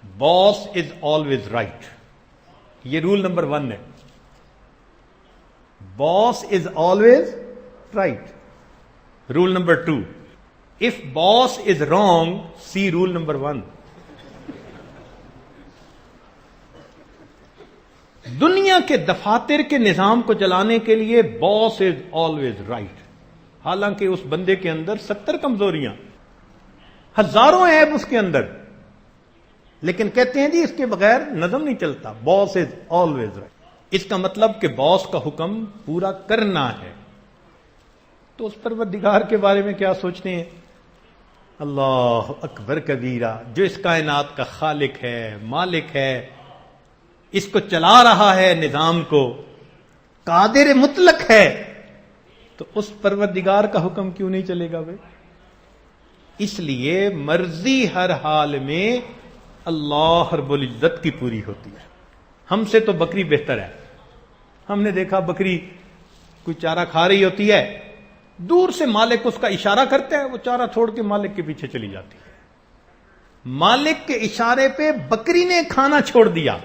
boss is always right. یہ رول نمبر 1 ہے، boss is always right. Roll number 2 if boss is wrong, see rule number 1. دنیا کے دفاتر کے نظام کو چلانے کے لیے باس از آلویز رائٹ. حالانکہ اس بندے کے اندر 70 کمزوریاں، ہزاروں عیب اس کے اندر، لیکن کہتے ہیں جی اس کے بغیر نظم نہیں چلتا. باس از آلویز رائٹ. اس کا مطلب کہ باس کا حکم پورا کرنا ہے. تو اس پروردگار کے بارے میں کیا سوچتے ہیں؟ اللہ اکبر کبیرہ، جو اس کائنات کا خالق ہے، مالک ہے، اس کو چلا رہا ہے نظام کو، قادر مطلق ہے، تو اس پروردگار کا حکم کیوں نہیں چلے گا بھائی؟ اس لیے مرضی ہر حال میں اللہ رب العزت کی پوری ہوتی ہے. ہم سے تو بکری بہتر ہے. ہم نے دیکھا بکری کوئی چارہ کھا رہی ہوتی ہے، دور سے مالک اس کا اشارہ کرتا ہے، وہ چارہ چھوڑ کے مالک کے پیچھے چلی جاتی ہے. مالک کے اشارے پہ بکری نے کھانا چھوڑ دیا،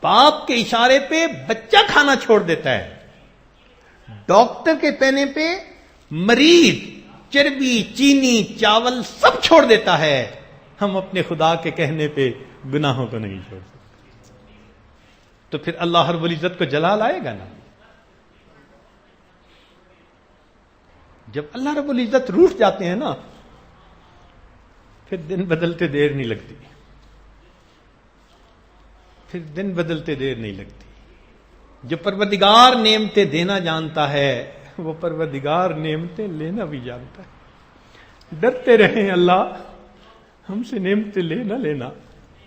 باپ کے اشارے پہ بچہ کھانا چھوڑ دیتا ہے، ڈاکٹر کے کہنے پہ مریض چربی، چینی، چاول سب چھوڑ دیتا ہے. ہم اپنے خدا کے کہنے پہ گناہوں کو نہیں چھوڑ سکتے. تو پھر اللہ رب العزت کو جلال آئے گا نا. جب اللہ رب العزت روٹھ جاتے ہیں نا پھر دن بدلتے دیر نہیں لگتی، پھر دن بدلتے دیر نہیں لگتی۔ جو پروردگار نعمتیں دینا جانتا ہے وہ پروردگار نعمتیں لینا بھی جانتا ہے۔ ڈرتے رہیں اللہ ہم سے نعمتیں لے نہ لینا،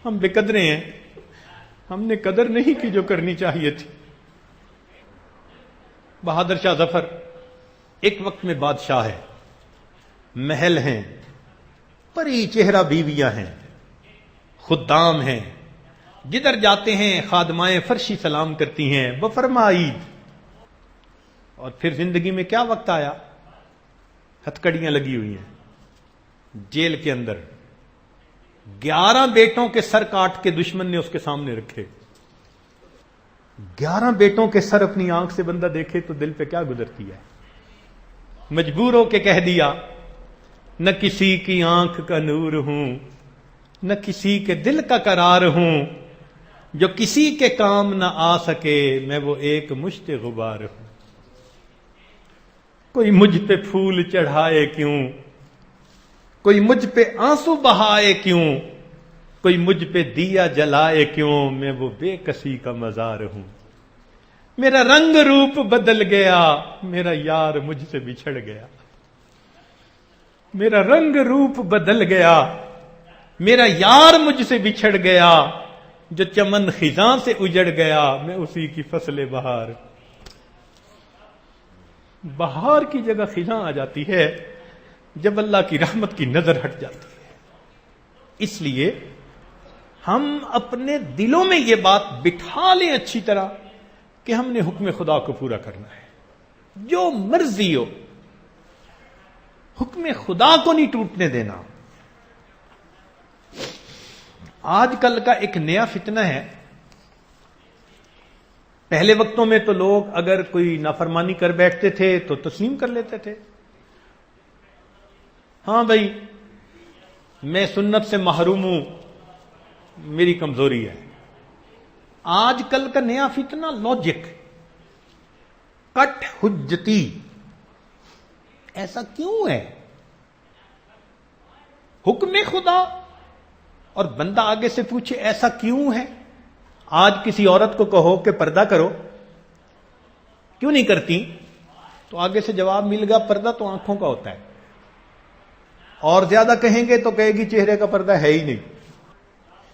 ہم بے قدرے ہیں، ہم نے قدر نہیں کی جو کرنی چاہیے تھی۔ بہادر شاہ ظفر ایک وقت میں بادشاہ ہے، محل ہیں، پری چہرہ بیویاں ہیں، خدام ہیں، جدھر جاتے ہیں خادمائیں فرشی سلام کرتی ہیں بفرمائید۔ اور پھر زندگی میں کیا وقت آیا، ہتھکڑیاں لگی ہوئی ہیں جیل کے اندر، 11 بیٹوں کے سر کاٹ کے دشمن نے اس کے سامنے رکھے۔ 11 بیٹوں کے سر اپنی آنکھ سے بندہ دیکھے تو دل پہ کیا گزرتی ہے۔ مجبور ہو کے کہہ دیا نہ کسی کی آنکھ کا نور ہوں، نہ کسی کے دل کا قرار ہوں، جو کسی کے کام نہ آ سکے میں وہ ایک مشت غبار ہوں۔ کوئی مجھ پہ پھول چڑھائے کیوں، کوئی مجھ پہ آنسو بہائے کیوں، کوئی مجھ پہ دیا جلائے کیوں، میں وہ بے کسی کا مزار ہوں۔ میرا رنگ روپ بدل گیا، میرا یار مجھ سے بچھڑ گیا۔ میرا رنگ روپ بدل گیا، میرا یار مجھ سے بچھڑ گیا، جو چمن خزاں سے اجڑ گیا میں اسی کی فصل بہار۔ بہار کی جگہ خزاں آ جاتی ہے جب اللہ کی رحمت کی نظر ہٹ جاتی ہے۔ اس لیے ہم اپنے دلوں میں یہ بات بٹھا لیں اچھی طرح کہ ہم نے حکم خدا کو پورا کرنا ہے، جو مرضی ہو حکم خدا کو نہیں ٹوٹنے دینا۔ آج کل کا ایک نیا فتنہ ہے، پہلے وقتوں میں تو لوگ اگر کوئی نافرمانی کر بیٹھتے تھے تو تسلیم کر لیتے تھے، ہاں بھائی میں سنت سے محروم ہوں، میری کمزوری ہے۔ آج کل کا نیا فتنہ لاجک، کٹ حجتی۔ ایسا کیوں ہے؟ حکم خدا اور بندہ آگے سے پوچھے ایسا کیوں ہے؟ آج کسی عورت کو کہو کہ پردہ کرو، کیوں نہیں کرتی؟ تو آگے سے جواب مل گا پردہ تو آنکھوں کا ہوتا ہے، اور زیادہ کہیں گے تو کہے گی چہرے کا پردہ ہے ہی نہیں۔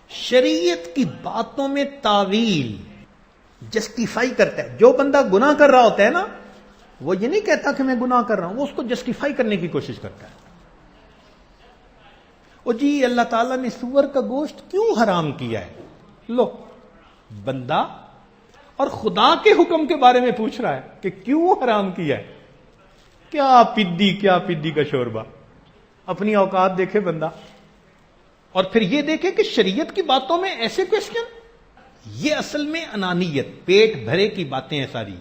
شریعت کی باتوں میں تعویل جسٹیفائی کرتا ہے۔ جو بندہ گناہ کر رہا ہوتا ہے نا، وہ یہ نہیں کہتا کہ میں گناہ کر رہا ہوں، وہ اس کو جسٹیفائی کرنے کی کوشش کرتا ہے۔ او جی اللہ تعالیٰ نے سور کا گوشت کیوں حرام کیا ہے؟ لو بندہ اور خدا کے حکم کے بارے میں پوچھ رہا ہے کہ کیوں حرام کیا ہے۔ کیا پدی کا شوربہ، اپنی اوقات دیکھے بندہ، اور پھر یہ دیکھے کہ شریعت کی باتوں میں ایسے کوشچن۔ یہ اصل میں انانیت، پیٹ بھرے کی باتیں ہیں ساری۔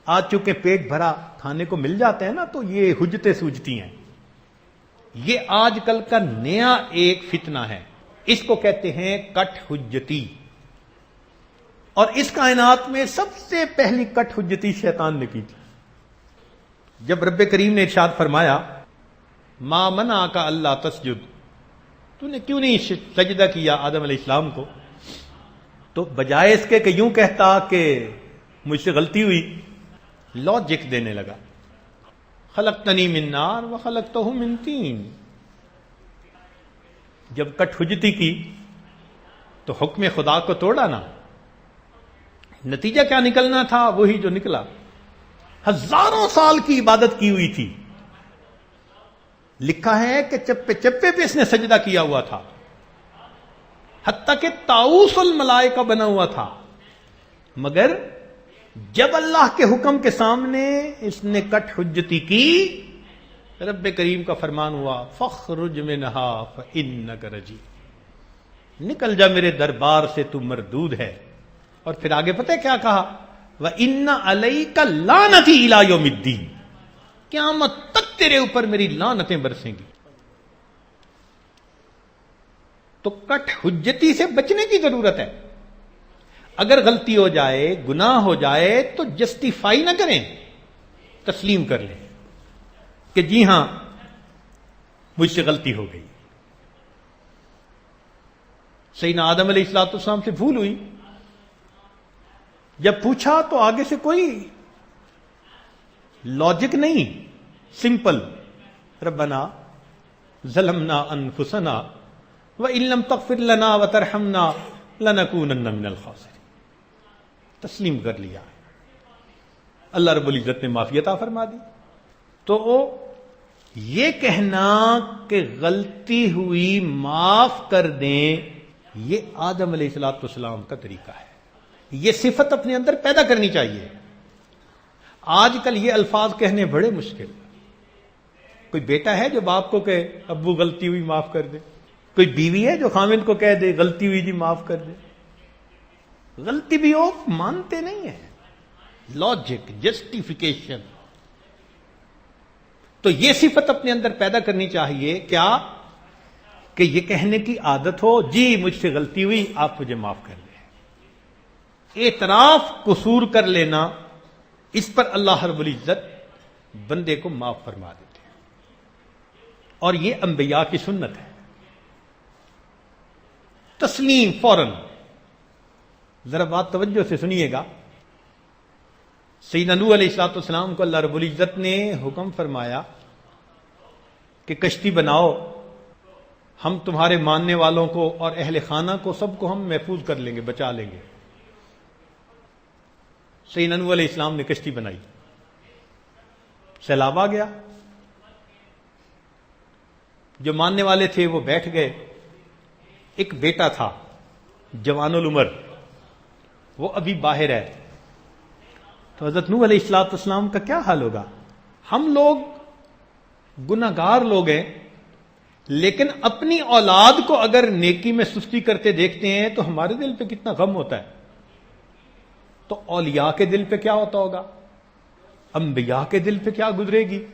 آج چونکہ پیٹ بھرا کھانے کو مل جاتا ہے نا تو یہ حجتیں سوجتی ہیں۔ یہ آج کل کا نیا ایک فتنہ ہے، اس کو کہتے ہیں کٹ حجتی۔ اور اس کائنات میں سب سے پہلی کٹ حجتی شیطان نے کی تھی۔ جب رب کریم نے ارشاد فرمایا ما منعک اللہ تسجد، تو نے کیوں نہیں سجدہ کیا آدم علیہ السلام کو، تو بجائے اس کے کہ یوں کہتا کہ مجھ سے غلطی ہوئی، لاجک دینے لگا، خلقتنی من نار وخلقتہ من طین۔ جب کٹ حجتی کی تو حکم خدا کو توڑا نا، نتیجہ کیا نکلنا تھا وہی جو نکلا۔ ہزاروں سال کی عبادت کی ہوئی تھی، لکھا ہے کہ چپے چپے پہ اس نے سجدہ کیا ہوا تھا، حتیٰ کہ طاؤس الملائکہ بنا ہوا تھا، مگر جب اللہ کے حکم کے سامنے اس نے کٹ حجتی کی، رب کریم کا فرمان ہوا فخرج منہا فانک رجیم، نکل جا میرے دربار سے تو مردود ہے۔ اور پھر آگے پتہ ہے کیا کہا، وَإِنَّ عَلَيْكَ لَعْنَتِي إِلَىٰ يَوْمِ الدِّينِ، قیامت تک تیرے اوپر میری لعنتیں برسیں گی۔ تو کٹ حجتی سے بچنے کی ضرورت ہے۔ اگر غلطی ہو جائے، گناہ ہو جائے تو جسٹیفائی نہ کریں، تسلیم کر لیں کہ جی ہاں مجھ سے غلطی ہو گئی، سیدنا آدم علیہ السلام سے بھول ہوئی. جب پوچھا تو آگے سے کوئی لاجک نہیں، سمپل. ربنا ظلمنا انفسنا وان لم تغفر لنا وترحمنا لنکونن من الخاسرین. تسلیم کر لیا، اللہ رب العزت نے معافی عطا فرما دی. تو یہ کہنا کہ غلطی ہوئی معاف کر دیں، یہ آدم علیہ السلام کا طریقہ ہے. یہ صفت اپنے اندر پیدا کرنی چاہیے. آج کل یہ الفاظ کہنے بڑے مشکل. کوئی بیٹا ہے جو باپ کو کہے ابو غلطی ہوئی معاف کر دے؟ کوئی بیوی ہے جو خاوند کو کہہ دے غلطی ہوئی جی معاف کر دے؟ غلطی بھی ہو مانتے نہیں ہیں. Logic, justification. تو یہ صفت اپنے اندر پیدا کرنی چاہیے. کیا؟ کہ یہ کہنے کی عادت ہو جی مجھ سے غلطی ہوئی آپ مجھے معاف کر دیں. اعتراف قصور کر لینا، اس پر اللہ رب العزت بندے کو معاف فرما دیتے ہیں. اور یہ انبیاء کی سنت ہے. تسلیم فوراً. ذرا بات توجہ سے سنیے گا. سیدنا نوح علیہ السلام کو اللہ رب العزت نے حکم فرمایا کہ کشتی بناؤ، ہم تمہارے ماننے والوں کو اور اہل خانہ کو سب کو ہم محفوظ کر لیں گے، بچا لیں گے. سیدنا نوح علیہ السلام نے کشتی بنائی، سیلاب آ گیا. جو ماننے والے تھے وہ بیٹھ گئے. ایک بیٹا تھا جوان العمر، وہ ابھی باہر ہے. تو حضرت نوح علیہ السلام کا کیا حال ہوگا؟ ہم لوگ گناہگار لوگ ہیں، لیکن اپنی اولاد کو اگر نیکی میں سستی کرتے دیکھتے ہیں تو ہمارے دل پہ کتنا غم ہوتا ہے. تو اولیاء کے دل پہ کیا ہوتا ہوگا؟ انبیاء کے دل پہ کیا گزرے گی؟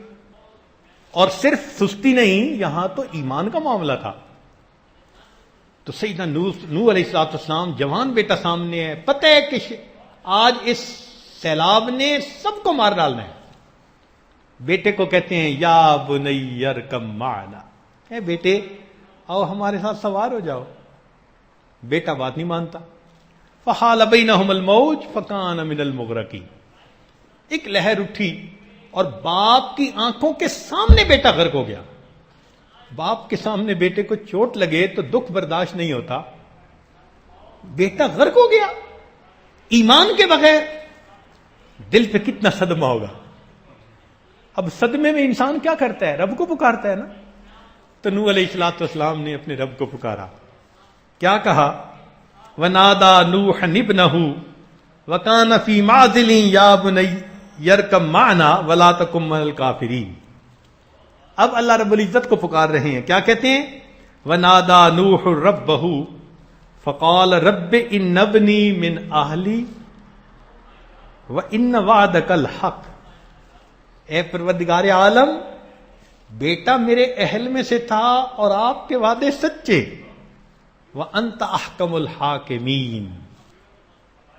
اور صرف سستی نہیں، یہاں تو ایمان کا معاملہ تھا. تو سیدنا نوح علیہ السلام جوان بیٹا سامنے ہے، پتہ ہے کہ آج اس سیلاب نے سب کو مار ڈالنا ہے. بیٹے کو کہتے ہیں یا بنی ارکب معنا، اے بیٹے آؤ ہمارے ساتھ سوار ہو جاؤ. بیٹا بات نہیں مانتا. فحال بینہم الموج فکان من المغرقین. ایک لہر اٹھی اور باپ کی آنکھوں کے سامنے بیٹا غرق ہو گیا. باپ کے سامنے بیٹے کو چوٹ لگے تو دکھ برداشت نہیں ہوتا. بیٹا غرق ہو گیا ایمان کے بغیر، دل پہ کتنا صدمہ ہوگا. اب صدمے میں انسان کیا کرتا ہے؟ رب کو پکارتا ہے نا. تو نوح علیہ السلام نے اپنے رب کو پکارا. کیا کہا؟ وَنَادَى نُوحًا ابْنَهُ وَكَانَ فِي مَعْزِلٍ يَا بُنَيَّ ارْكَب مَعَنَا وَلَا تَكُن مِّنَ الْكَافِرِينَ. اب اللہ رب العزت کو پکار رہے ہیں. کیا کہتے ہیں؟ وَنَادَى نُوحٌ رَبَّهُ فَقَالَ رَبِّ إِنَّ ابْنِي مِنْ أَهْلِي وَإِنَّ وَعْدَكَ الْحَقُّ. اے پروردگار عالم، بیٹا میرے اہل میں سے تھا اور آپ کے وعدے سچے. وَأَنْتَ أَحْكَمُ الْحَاكِمِينَ.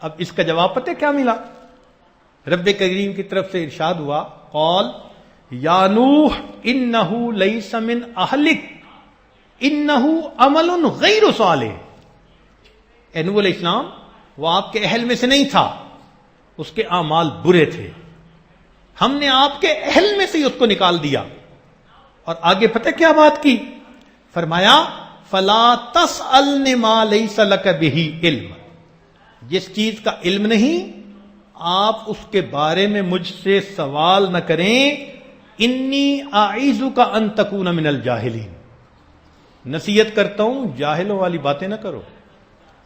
اب اس کا جواب پتہ کیا ملا؟ رب کریم کی طرف سے ارشاد ہوا قال یا نوح انه ليس من اهلك انه عمل غیر صالح. اے نوح علیہ السلام، وہ آپ کے اہل میں سے نہیں تھا، اس کے اعمال برے تھے. ہم نے آپ کے اہل میں سے ہی اس کو نکال دیا. اور آگے پتہ کیا بات کی؟ فرمایا فلا تسألنی ما لیس لک بہ علم. جس چیز کا علم نہیں آپ اس کے بارے میں مجھ سے سوال نہ کریں. انی اعیذک ان تکون من الجاہلین. نصیحت کرتا ہوں جاہلوں والی باتیں نہ کرو.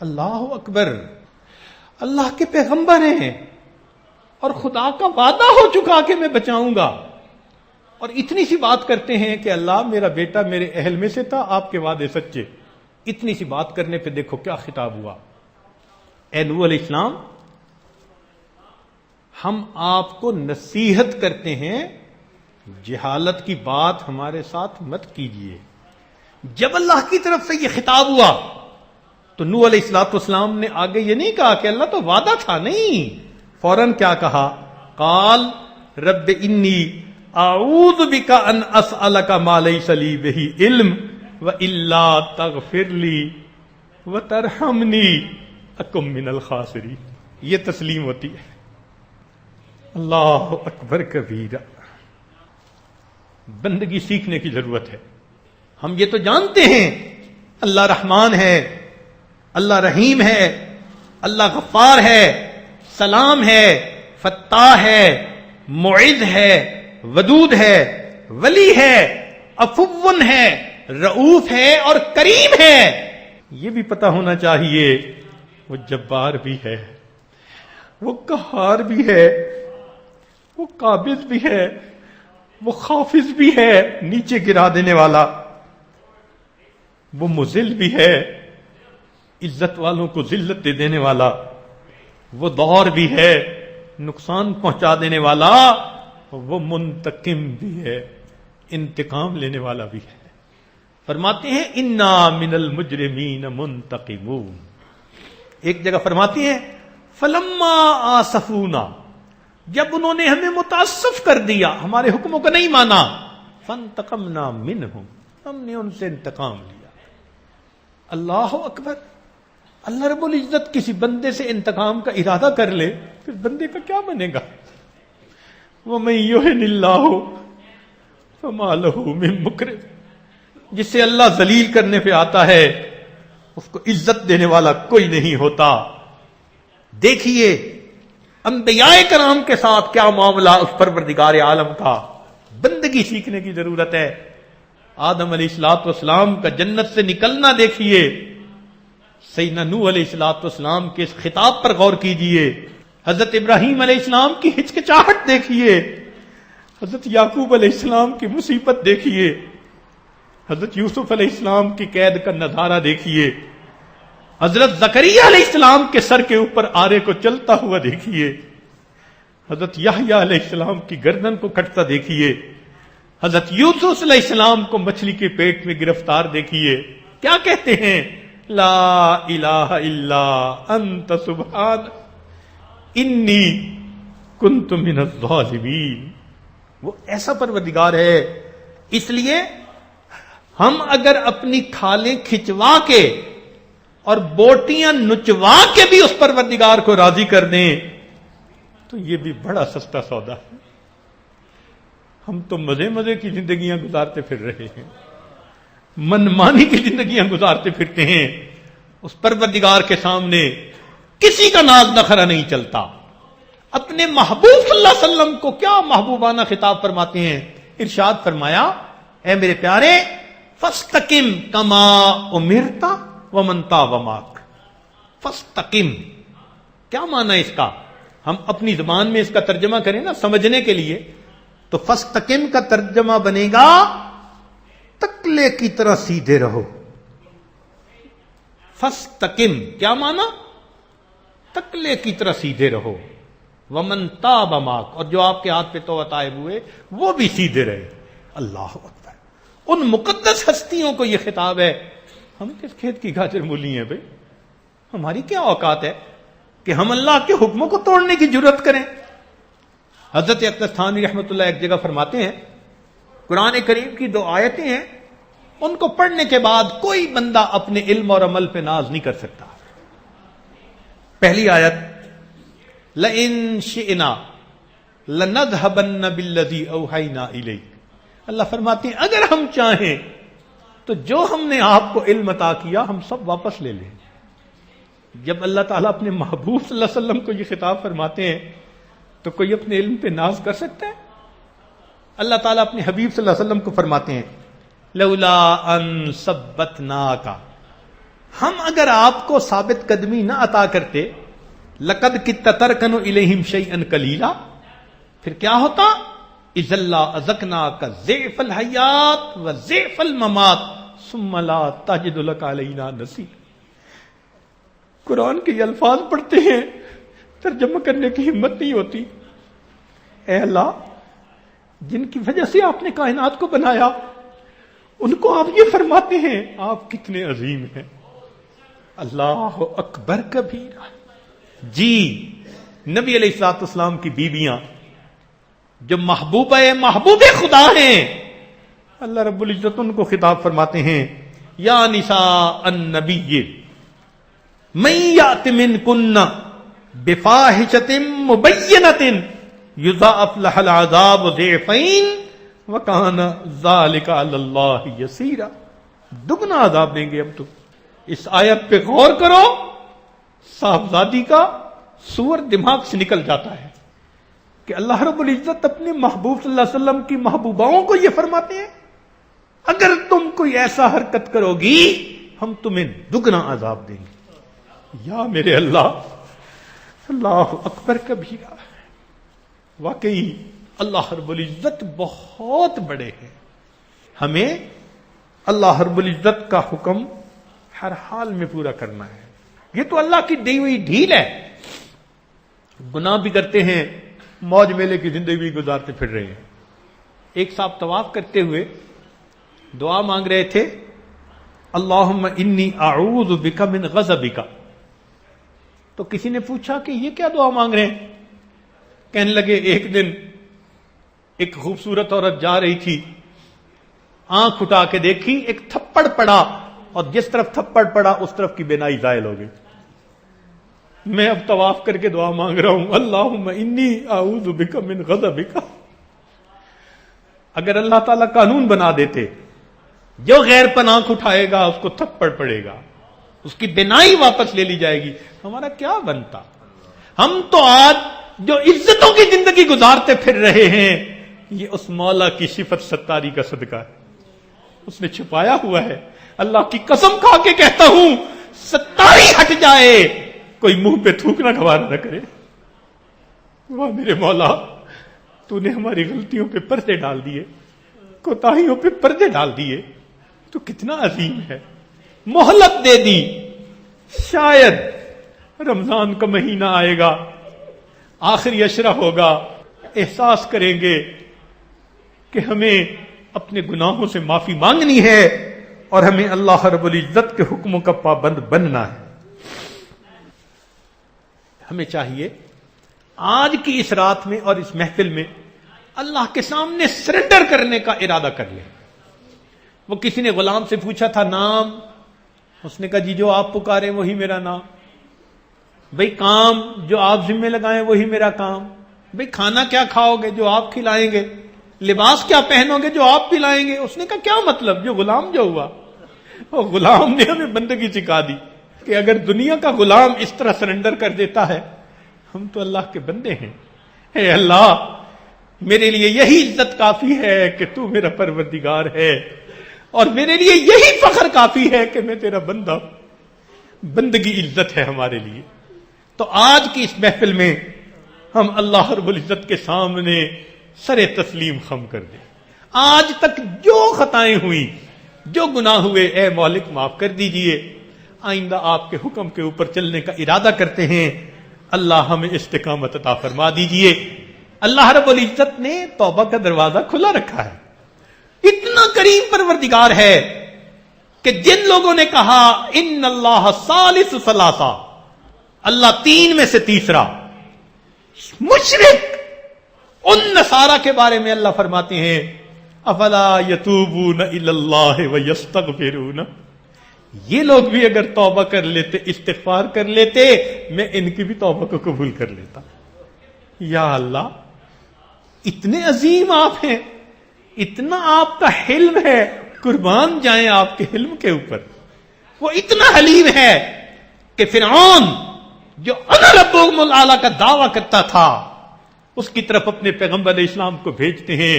اللہ اکبر. اللہ کے پیغمبر ہیں اور خدا کا وعدہ ہو چکا کہ میں بچاؤں گا، اور اتنی سی بات کرتے ہیں کہ اللہ میرا بیٹا میرے اہل میں سے تھا، آپ کے وعدے سچے. اتنی سی بات کرنے پہ دیکھو کیا خطاب ہوا. اے نوح علیہ السلام، ہم آپ کو نصیحت کرتے ہیں جہالت کی بات ہمارے ساتھ مت کیجیے. جب اللہ کی طرف سے یہ خطاب ہوا تو نوح علیہ السلام نے آگے یہ نہیں کہا کہ اللہ تو وعدہ تھا، نہیں. فوراً کیا کہا؟ قال رب انی اعوذ بک ان اسألک ما لیس لی بہ علم والا تغفر لی وترحمنی اکم من الخاسرین. یہ تسلیم ہوتی ہے. اللہ اکبر کبیرہ. بندگی سیکھنے کی ضرورت ہے. ہم یہ تو جانتے ہیں اللہ رحمان ہے، اللہ رحیم ہے، اللہ غفار ہے، سلام ہے، فتاح ہے، معز ہے، ودود ہے، ولی ہے، عفو ہے، رؤوف ہے اور کریم ہے. یہ بھی پتہ ہونا چاہیے وہ جبار بھی ہے، وہ قہار بھی ہے، وہ قابض بھی ہے، وہ خافض بھی ہے، نیچے گرا دینے والا، وہ مذل بھی ہے، عزت والوں کو ذلت دے دینے والا، وہ دور بھی ہے، نقصان پہنچا دینے والا، وہ منتقم بھی ہے، انتقام لینے والا بھی ہے. فرماتے ہیں انا من المجرمین منتقمون. ایک جگہ فرماتی ہیں فلما آسفونا، جب انہوں نے ہمیں متاسف کر دیا، ہمارے حکموں کو نہیں مانا، فانتقمنا منہم، ہم نے ان سے انتقام لیا. اللہ اکبر. اللہ رب العزت کسی بندے سے انتقام کا ارادہ کر لے پھر بندے کا کیا بنے گا؟ وَمَن يُهِنِ اللَّهُ فَمَا لَهُ مِن مُكْرِمٍ. جسے اللہ ذلیل کرنے پہ آتا ہے اس کو عزت دینے والا کوئی نہیں ہوتا. دیکھیے انبیاء کرام کے ساتھ کیا معاملہ اس پروردگار عالم کا. بندگی سیکھنے کی ضرورت ہے. آدم علیہ الصلوۃ والسلام کا جنت سے نکلنا دیکھیے. سیدنا نوح علیہ الصلوۃ والسلام کے اس خطاب پر غور کیجئے. حضرت ابراہیم علیہ السلام کی ہچکچاہٹ دیکھیے. حضرت یعقوب علیہ السلام کی مصیبت دیکھیے. حضرت یوسف علیہ السلام کی قید کا نظارہ دیکھیے. حضرت زکریا علیہ السلام کے سر کے اوپر آرے کو چلتا ہوا دیکھیے. حضرت یحییٰ علیہ السلام کی گردن کو کٹتا دیکھیے. حضرت یوسف علیہ السلام کو مچھلی کے پیٹ میں گرفتار دیکھیے. کیا کہتے ہیں؟ لا الہ الا انت سبحان انی کنت من الظالمین. وہ ایسا پروردگار ہے. اس لیے ہم اگر اپنی کھالیں کھچوا کے اور بوٹیاں نچوا کے بھی اس پروردگار کو راضی کر دیں تو یہ بھی بڑا سستا سودا ہے. ہم تو مزے مزے کی زندگیاں گزارتے پھر رہے ہیں، منمانی کی زندگیاں گزارتے پھرتے ہیں. اس پروردگار کے سامنے کسی کا ناز نخرا نہیں چلتا. اپنے محبوب صلی اللہ علیہ وسلم کو کیا محبوبانہ خطاب فرماتے ہیں. ارشاد فرمایا اے میرے پیارے فاستقم کما امرت ومن تاب معک. فاستقم کیا معنی ہے اس کا؟ ہم اپنی زبان میں اس کا ترجمہ کریں نا سمجھنے کے لیے تو فاستقم کا ترجمہ بنے گا تکلے کی طرح سیدھے رہو. فاستقم کیا معنی؟ تکلے کی طرح سیدھے رہو. ومن تاب معک، اور جو آپ کے ہاتھ پہ توبہ طائب ہوئے وہ بھی سیدھے رہے. اللہ اکبر. ان مقدس ہستیوں کو یہ خطاب ہے. ہم کس کھیت کی گاجر مولی ہیں بھائی؟ ہماری کیا اوقات ہے کہ ہم اللہ کے حکموں کو توڑنے کی جرات کریں. حضرت اقدس تھانوی رحمۃ اللہ ایک جگہ فرماتے ہیں قرآن کریم کی 2 آیتیں ہیں، ان کو پڑھنے کے بعد کوئی بندہ اپنے علم اور عمل پہ ناز نہیں کر سکتا. پہلی آیت لَإِن شِئْنَا لَنَذْهَبَنَّ بِالَّذِي أَوْحَيْنَا إِلَيْكَ. اللہ فرماتے ہیں اگر ہم چاہیں تو جو ہم نے آپ کو علم عطا کیا ہم سب واپس لے لیں. جب اللہ تعالیٰ اپنے محبوب صلی اللہ علیہ وسلم کو یہ خطاب فرماتے ہیں تو کوئی اپنے علم پہ ناز کر سکتا ہے؟ اللہ تعالیٰ اپنے حبیب صلی اللہ علیہ وسلم کو فرماتے ہیں لولا ان ثبتناک، ہم اگر آپ کو ثابت قدمی نہ عطا کرتے لقد کدت ترکن الیہم شیئا قلیلا، پھر کیا ہوتا؟ اذ اللہ اذقناک ضعف الحیات و ضعف الممات ثم لا تجد لک علینا نصیر. قرآن کے یہ الفاظ پڑھتے ہیں ترجمہ کرنے کی ہمت نہیں ہوتی. اے اللہ جن کی وجہ سے آپ نے کائنات کو بنایا ان کو آپ یہ فرماتے ہیں آپ کتنے عظیم ہیں. اللہ اکبر کبیرہ. جی نبی علیہ الصلوۃ والسلام کی بیویاں جو محبوب خدا ہیں، اللہ رب العزت ان کو خطاب فرماتے ہیں یا نساء النبی من یأت منکن بفاحشۃ مبینۃ یضاعف لها العذاب ضعفین وکان ذلک علی اللہ یسیرا. دگنا عذاب دیں گے ہم تم. اس آیت پہ غور کرو. صاحبزادی کا صور دماغ سے نکل جاتا ہے کہ اللہ رب العزت اپنے محبوب صلی اللہ علیہ وسلم کی محبوباؤں کو یہ فرماتے ہیں اگر تم کوئی ایسا حرکت کرو گی ہم تمہیں دگنا عذاب دیں گے. یا میرے اللہ, اللہ اکبر کبیرہ. واقعی اللہ رب العزت بہت بڑے ہیں. ہمیں اللہ رب العزت کا حکم ہر حال میں پورا کرنا ہے. یہ تو اللہ کی دی ہوئی ڈھیل ہے. گناہ بھی کرتے ہیں, موج میلے کی زندگی گزارتے پھر رہے ہیں. ایک صاحب طواف کرتے ہوئے دعا مانگ رہے تھے, اللہم انی اعوذ بک من غضبک. تو کسی نے پوچھا کہ یہ کیا دعا مانگ رہے ہیں؟ کہنے لگے ایک دن ایک خوبصورت عورت جا رہی تھی, آنکھ اٹھا کے دیکھی, ایک تھپڑ پڑا اور جس طرف تھپڑ پڑا اس طرف کی بینائی زائل ہو گئی. میں اب طواف کر کے دعا مانگ رہا ہوں, اللہم انی اعوذ بک من غضبک. اگر اللہ تعالیٰ قانون بنا دیتے جو غیر پر آنکھ اٹھائے گا اس کو تھپڑ پڑے گا, اس کی بینائی واپس لے لی جائے گی, ہمارا کیا بنتا؟ ہم تو آج جو عزتوں کی زندگی گزارتے پھر رہے ہیں یہ اس مولا کی صفت ستاری کا صدقہ ہے. اس نے چھپایا ہوا ہے. اللہ کی قسم کھا کے کہتا ہوں ستاری ہٹ جائے کوئی منہ پہ تھوکنا گوارا نہ کرے. واہ میرے مولا, تو نے ہماری غلطیوں پہ پردے ڈال دیے, کوتاہیوں پہ پردے ڈال دیے. تو کتنا عظیم ہے. مہلت دے دی, شاید رمضان کا مہینہ آئے گا, آخری عشرہ ہوگا, احساس کریں گے کہ ہمیں اپنے گناہوں سے معافی مانگنی ہے اور ہمیں اللہ رب العزت کے حکموں کا پابند بننا ہے. ہمیں چاہیے آج کی اس رات میں اور اس محفل میں اللہ کے سامنے سرنڈر کرنے کا ارادہ کر لیں. وہ کسی نے غلام سے پوچھا تھا نام, اس نے کہا جی جو آپ پکاریں وہی میرا نام. بھئی کام جو آپ ذمہ لگائیں وہی میرا کام. بھئی کھانا کیا کھاؤ گے جو آپ کھلائیں گے, لباس کیا پہنو گے جو آپ پلائیں گے. اس نے کہا کیا مطلب, جو غلام جو ہوا. اور غلام نے ہمیں بندگی سکھا دی کہ اگر دنیا کا غلام اس طرح سرنڈر کر دیتا ہے, ہم تو اللہ کے بندے ہیں. اے اللہ میرے لیے یہی عزت کافی ہے کہ تو میرا پروردگار ہے, اور میرے لیے یہی فخر کافی ہے کہ میں تیرا بندہ. بندگی عزت ہے ہمارے لیے. تو آج کی اس محفل میں ہم اللہ رب العزت کے سامنے سر تسلیم خم کر دیں. آج تک جو خطائیں ہوئی, جو گناہ ہوئے, اے مالک معاف کر دیجئے. آئندہ آپ کے حکم کے اوپر چلنے کا ارادہ کرتے ہیں. اللہ ہمیں استقامت عطا فرما دیجئے. اللہ رب العزت نے توبہ کا دروازہ کھلا رکھا ہے. اتنا کریم پروردگار ہے کہ جن لوگوں نے کہا ان اللہ ثالث ثلاثہ, اللہ تین میں سے تیسرا, مشرک, ان نصارہ کے بارے میں اللہ فرماتے ہیں افلا یتوبون الی اللہ ویستغفرون. یہ لوگ بھی اگر توبہ کر لیتے, استغفار کر لیتے, میں ان کی بھی توبہ کو قبول کر لیتا. یا اللہ اتنے عظیم آپ ہیں, اتنا آپ کا حلم ہے, قربان جائیں آپ کے حلم کے اوپر. وہ اتنا حلیم ہے کہ فرعون جو انا ربکم الاعلی کا دعویٰ کرتا تھا, اس کی طرف اپنے پیغمبر علیہ السلام کو بھیجتے ہیں,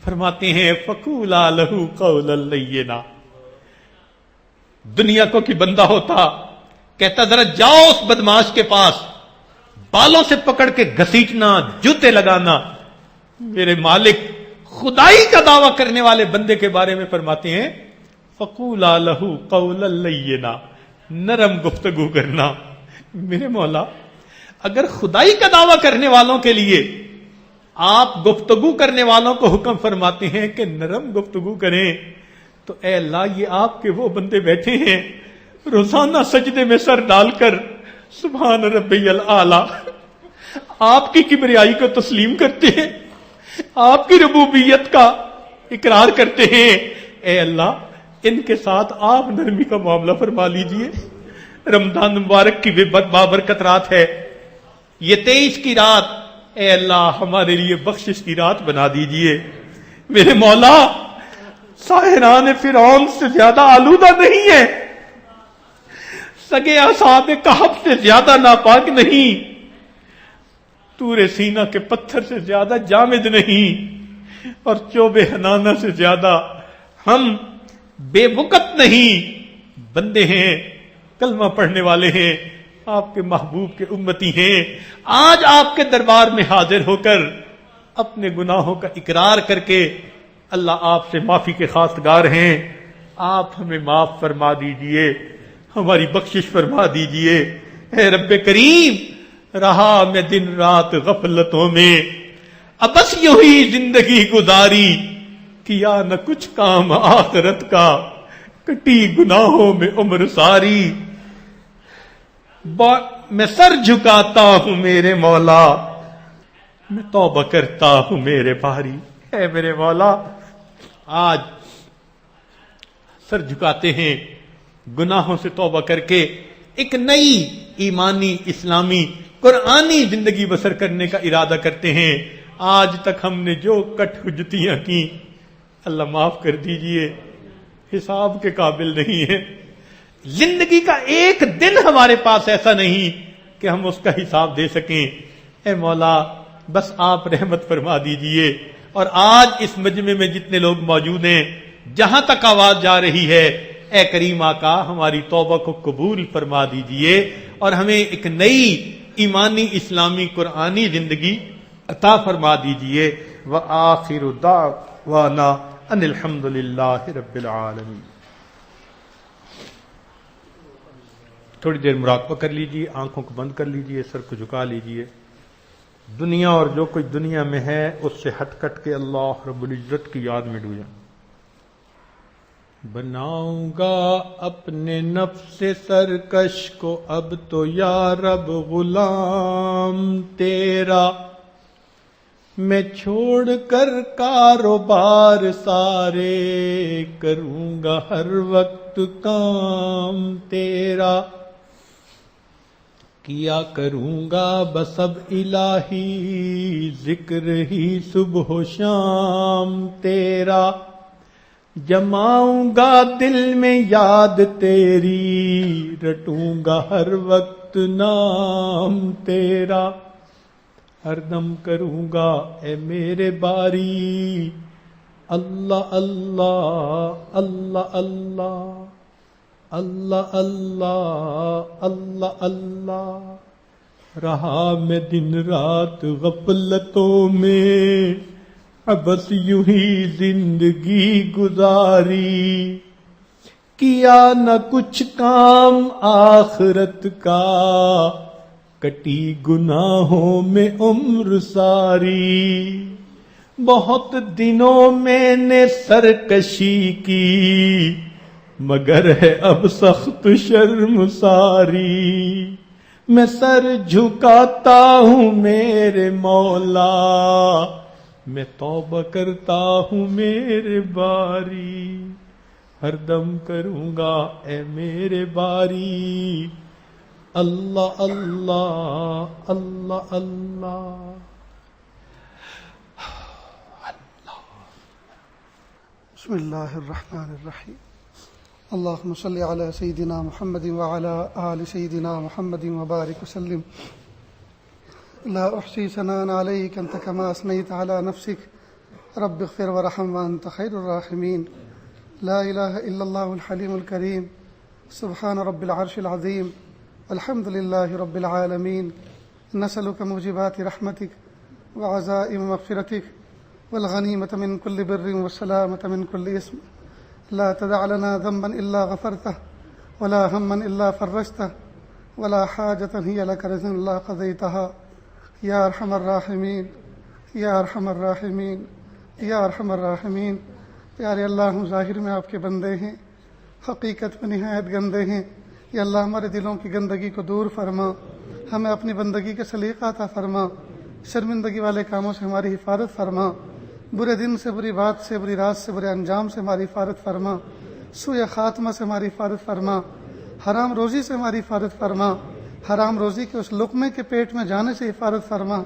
فرماتے ہیں فقولا لہ قولا لینا. دنیا کو کی بندہ ہوتا, کہتا ذرا جاؤ اس بدماش کے پاس, بالوں سے پکڑ کے گھسیٹنا, جوتے لگانا. میرے مالک خدائی کا دعویٰ کرنے والے بندے کے بارے میں فرماتے ہیں فقولا لہ قولا لینا, نرم گفتگو کرنا. میرے مولا اگر خدائی کا دعویٰ کرنے والوں کے لیے آپ گفتگو کرنے والوں کو حکم فرماتے ہیں کہ نرم گفتگو کریں, تو اے اللہ یہ آپ کے وہ بندے بیٹھے ہیں روزانہ سجدے میں سر ڈال کر سبحان ربی الاعلی آپ کی کبریائی کو تسلیم کرتے ہیں, آپ کی ربوبیت کا اقرار کرتے ہیں. اے اللہ ان کے ساتھ آپ نرمی کا معاملہ فرما لیجئے. رمضان مبارک کی بابرکت رات ہے، یہ 23 کی رات، اے اللہ ہمارے لیے بخشش کی رات بنا دیجئے۔ میرے مولا، ساحران فرعون سے زیادہ آلودہ نہیں ہے، سگے اصحاب کہف سے زیادہ ناپاک نہیں، طور سینہ کے پتھر سے زیادہ جامد نہیں، اور چوب حنانہ سے زیادہ ہم بے وقت نہیں، بندے ہیں، کلمہ پڑھنے والے ہیں، آپ کے محبوب کے امتی ہیں۔ آج آپ کے دربار میں حاضر ہو کر اپنے گناہوں کا اقرار کر کے اللہ آپ سے معافی کے خواستگار ہیں، آپ ہمیں معاف فرما دیجئے، ہماری بخشش فرما دیجئے۔ اے رب کریم، رہا میں دن رات غفلتوں میں، اب بس یوں ہی زندگی گزاری، کیا نہ کچھ کام آخرت کا، کٹی گناہوں میں عمر ساری۔ میں سر جھکاتا ہوں میرے مولا، میں توبہ کرتا ہوں میرے باری۔ اے میرے مولا، آج سر جھکاتے ہیں، گناہوں سے توبہ کر کے ایک نئی ایمانی، اسلامی، قرآنی زندگی بسر کرنے کا ارادہ کرتے ہیں۔ آج تک ہم نے جو کٹ حجتیاں کی، اللہ معاف کر دیجئے، حساب کے قابل نہیں ہے۔ زندگی کا ایک دن ہمارے پاس ایسا نہیں کہ ہم اس کا حساب دے سکیں۔ اے مولا، بس آپ رحمت فرما دیجئے۔ اور آج اس مجمع میں جتنے لوگ موجود ہیں، جہاں تک آواز جا رہی ہے، اے کریم آقا ہماری توبہ کو قبول فرما دیجئے اور ہمیں ایک نئی ایمانی، اسلامی، قرآنی زندگی عطا فرما دیجئے۔ وآخر دعوانا ان الحمد للہ رب العالمین۔ تھوڑی دیر مراقبہ کر لیجئے، آنکھوں کو بند کر لیجئے، سر کو جھکا لیجئے۔ دنیا اور جو کچھ دنیا میں ہے اس سے ہٹ کٹ کے اللہ رب العزت کی یاد میں ڈوبیں۔ بناؤں گا اپنے نفس سرکش کو اب تو یا رب غلام تیرا، میں چھوڑ کر کاروبار سارے کروں گا ہر وقت کام تیرا، کیا کروں گا بس اب الہی ذکر ہی صبح و شام تیرا، جماؤں گا دل میں یاد تیری رٹوں گا ہر وقت نام تیرا، ہر دم کروں گا اے میرے باری اللہ اللہ اللہ اللہ اللہ اللہ اللہ اللہ۔ رہا میں دن رات غفلتوں میں، اب بس یوں ہی زندگی گزاری، کیا نہ کچھ کام آخرت کا، کٹی گناہوں میں عمر ساری، بہت دنوں میں نے سرکشی کی، مگر ہے اب سخت شرم ساری، میں سر جھکاتا ہوں میرے مولا، میں توبہ کرتا ہوں میرے باری، ہر دم کروں گا اے میرے باری اللہ اللہ اللہ اللہ۔ بسم اللہ الرحمن الرحیم، اللہم صلی علی سیدنا محمد وعلی آل سیدنا محمد وبارک وسلم۔ لا احصی ثناء علیک انت کما اثنیت علی نفسک رب اغفر ورحم وانت خیر الراحمین۔ لا الہ الا اللہ الحلیم الکریم، سبحان رب العرش العظیم، الحمد للہ رب العالمین۔ نسألک موجبات رحمتک وعزائم مغفرتک والغنیمة من كل بر والسلامة من كل اسم، لا تدع لنا ذنبا إلا غفرته ولا هما إلا فرجته ولا حاجة هي لك رضا إلا قضيتها یا ارحم الراحمین یا ارحم الراحمین یا ارحم الراحمین۔ پیارے اللہ، ہم ظاہر میں آپ کے بندے ہیں، حقیقت میں نہایت گندے ہیں۔ یا اللہ ہمارے دلوں کی گندگی کو دور فرما، ہمیں اپنی بندگی کے سلیقہ عطا فرما، شرمندگی والے کاموں سے ہماری حفاظت فرما، برے دن سے، بری بات سے، بری رات سے، برے انجام سے ہماری حفاظت فرما، سوء خاتمہ سے ہماری حفاظت فرما، حرام روزی سے ہماری حفاظت فرما، حرام روزی کے اس لقمے کے پیٹ میں جانے سے حفاظت فرما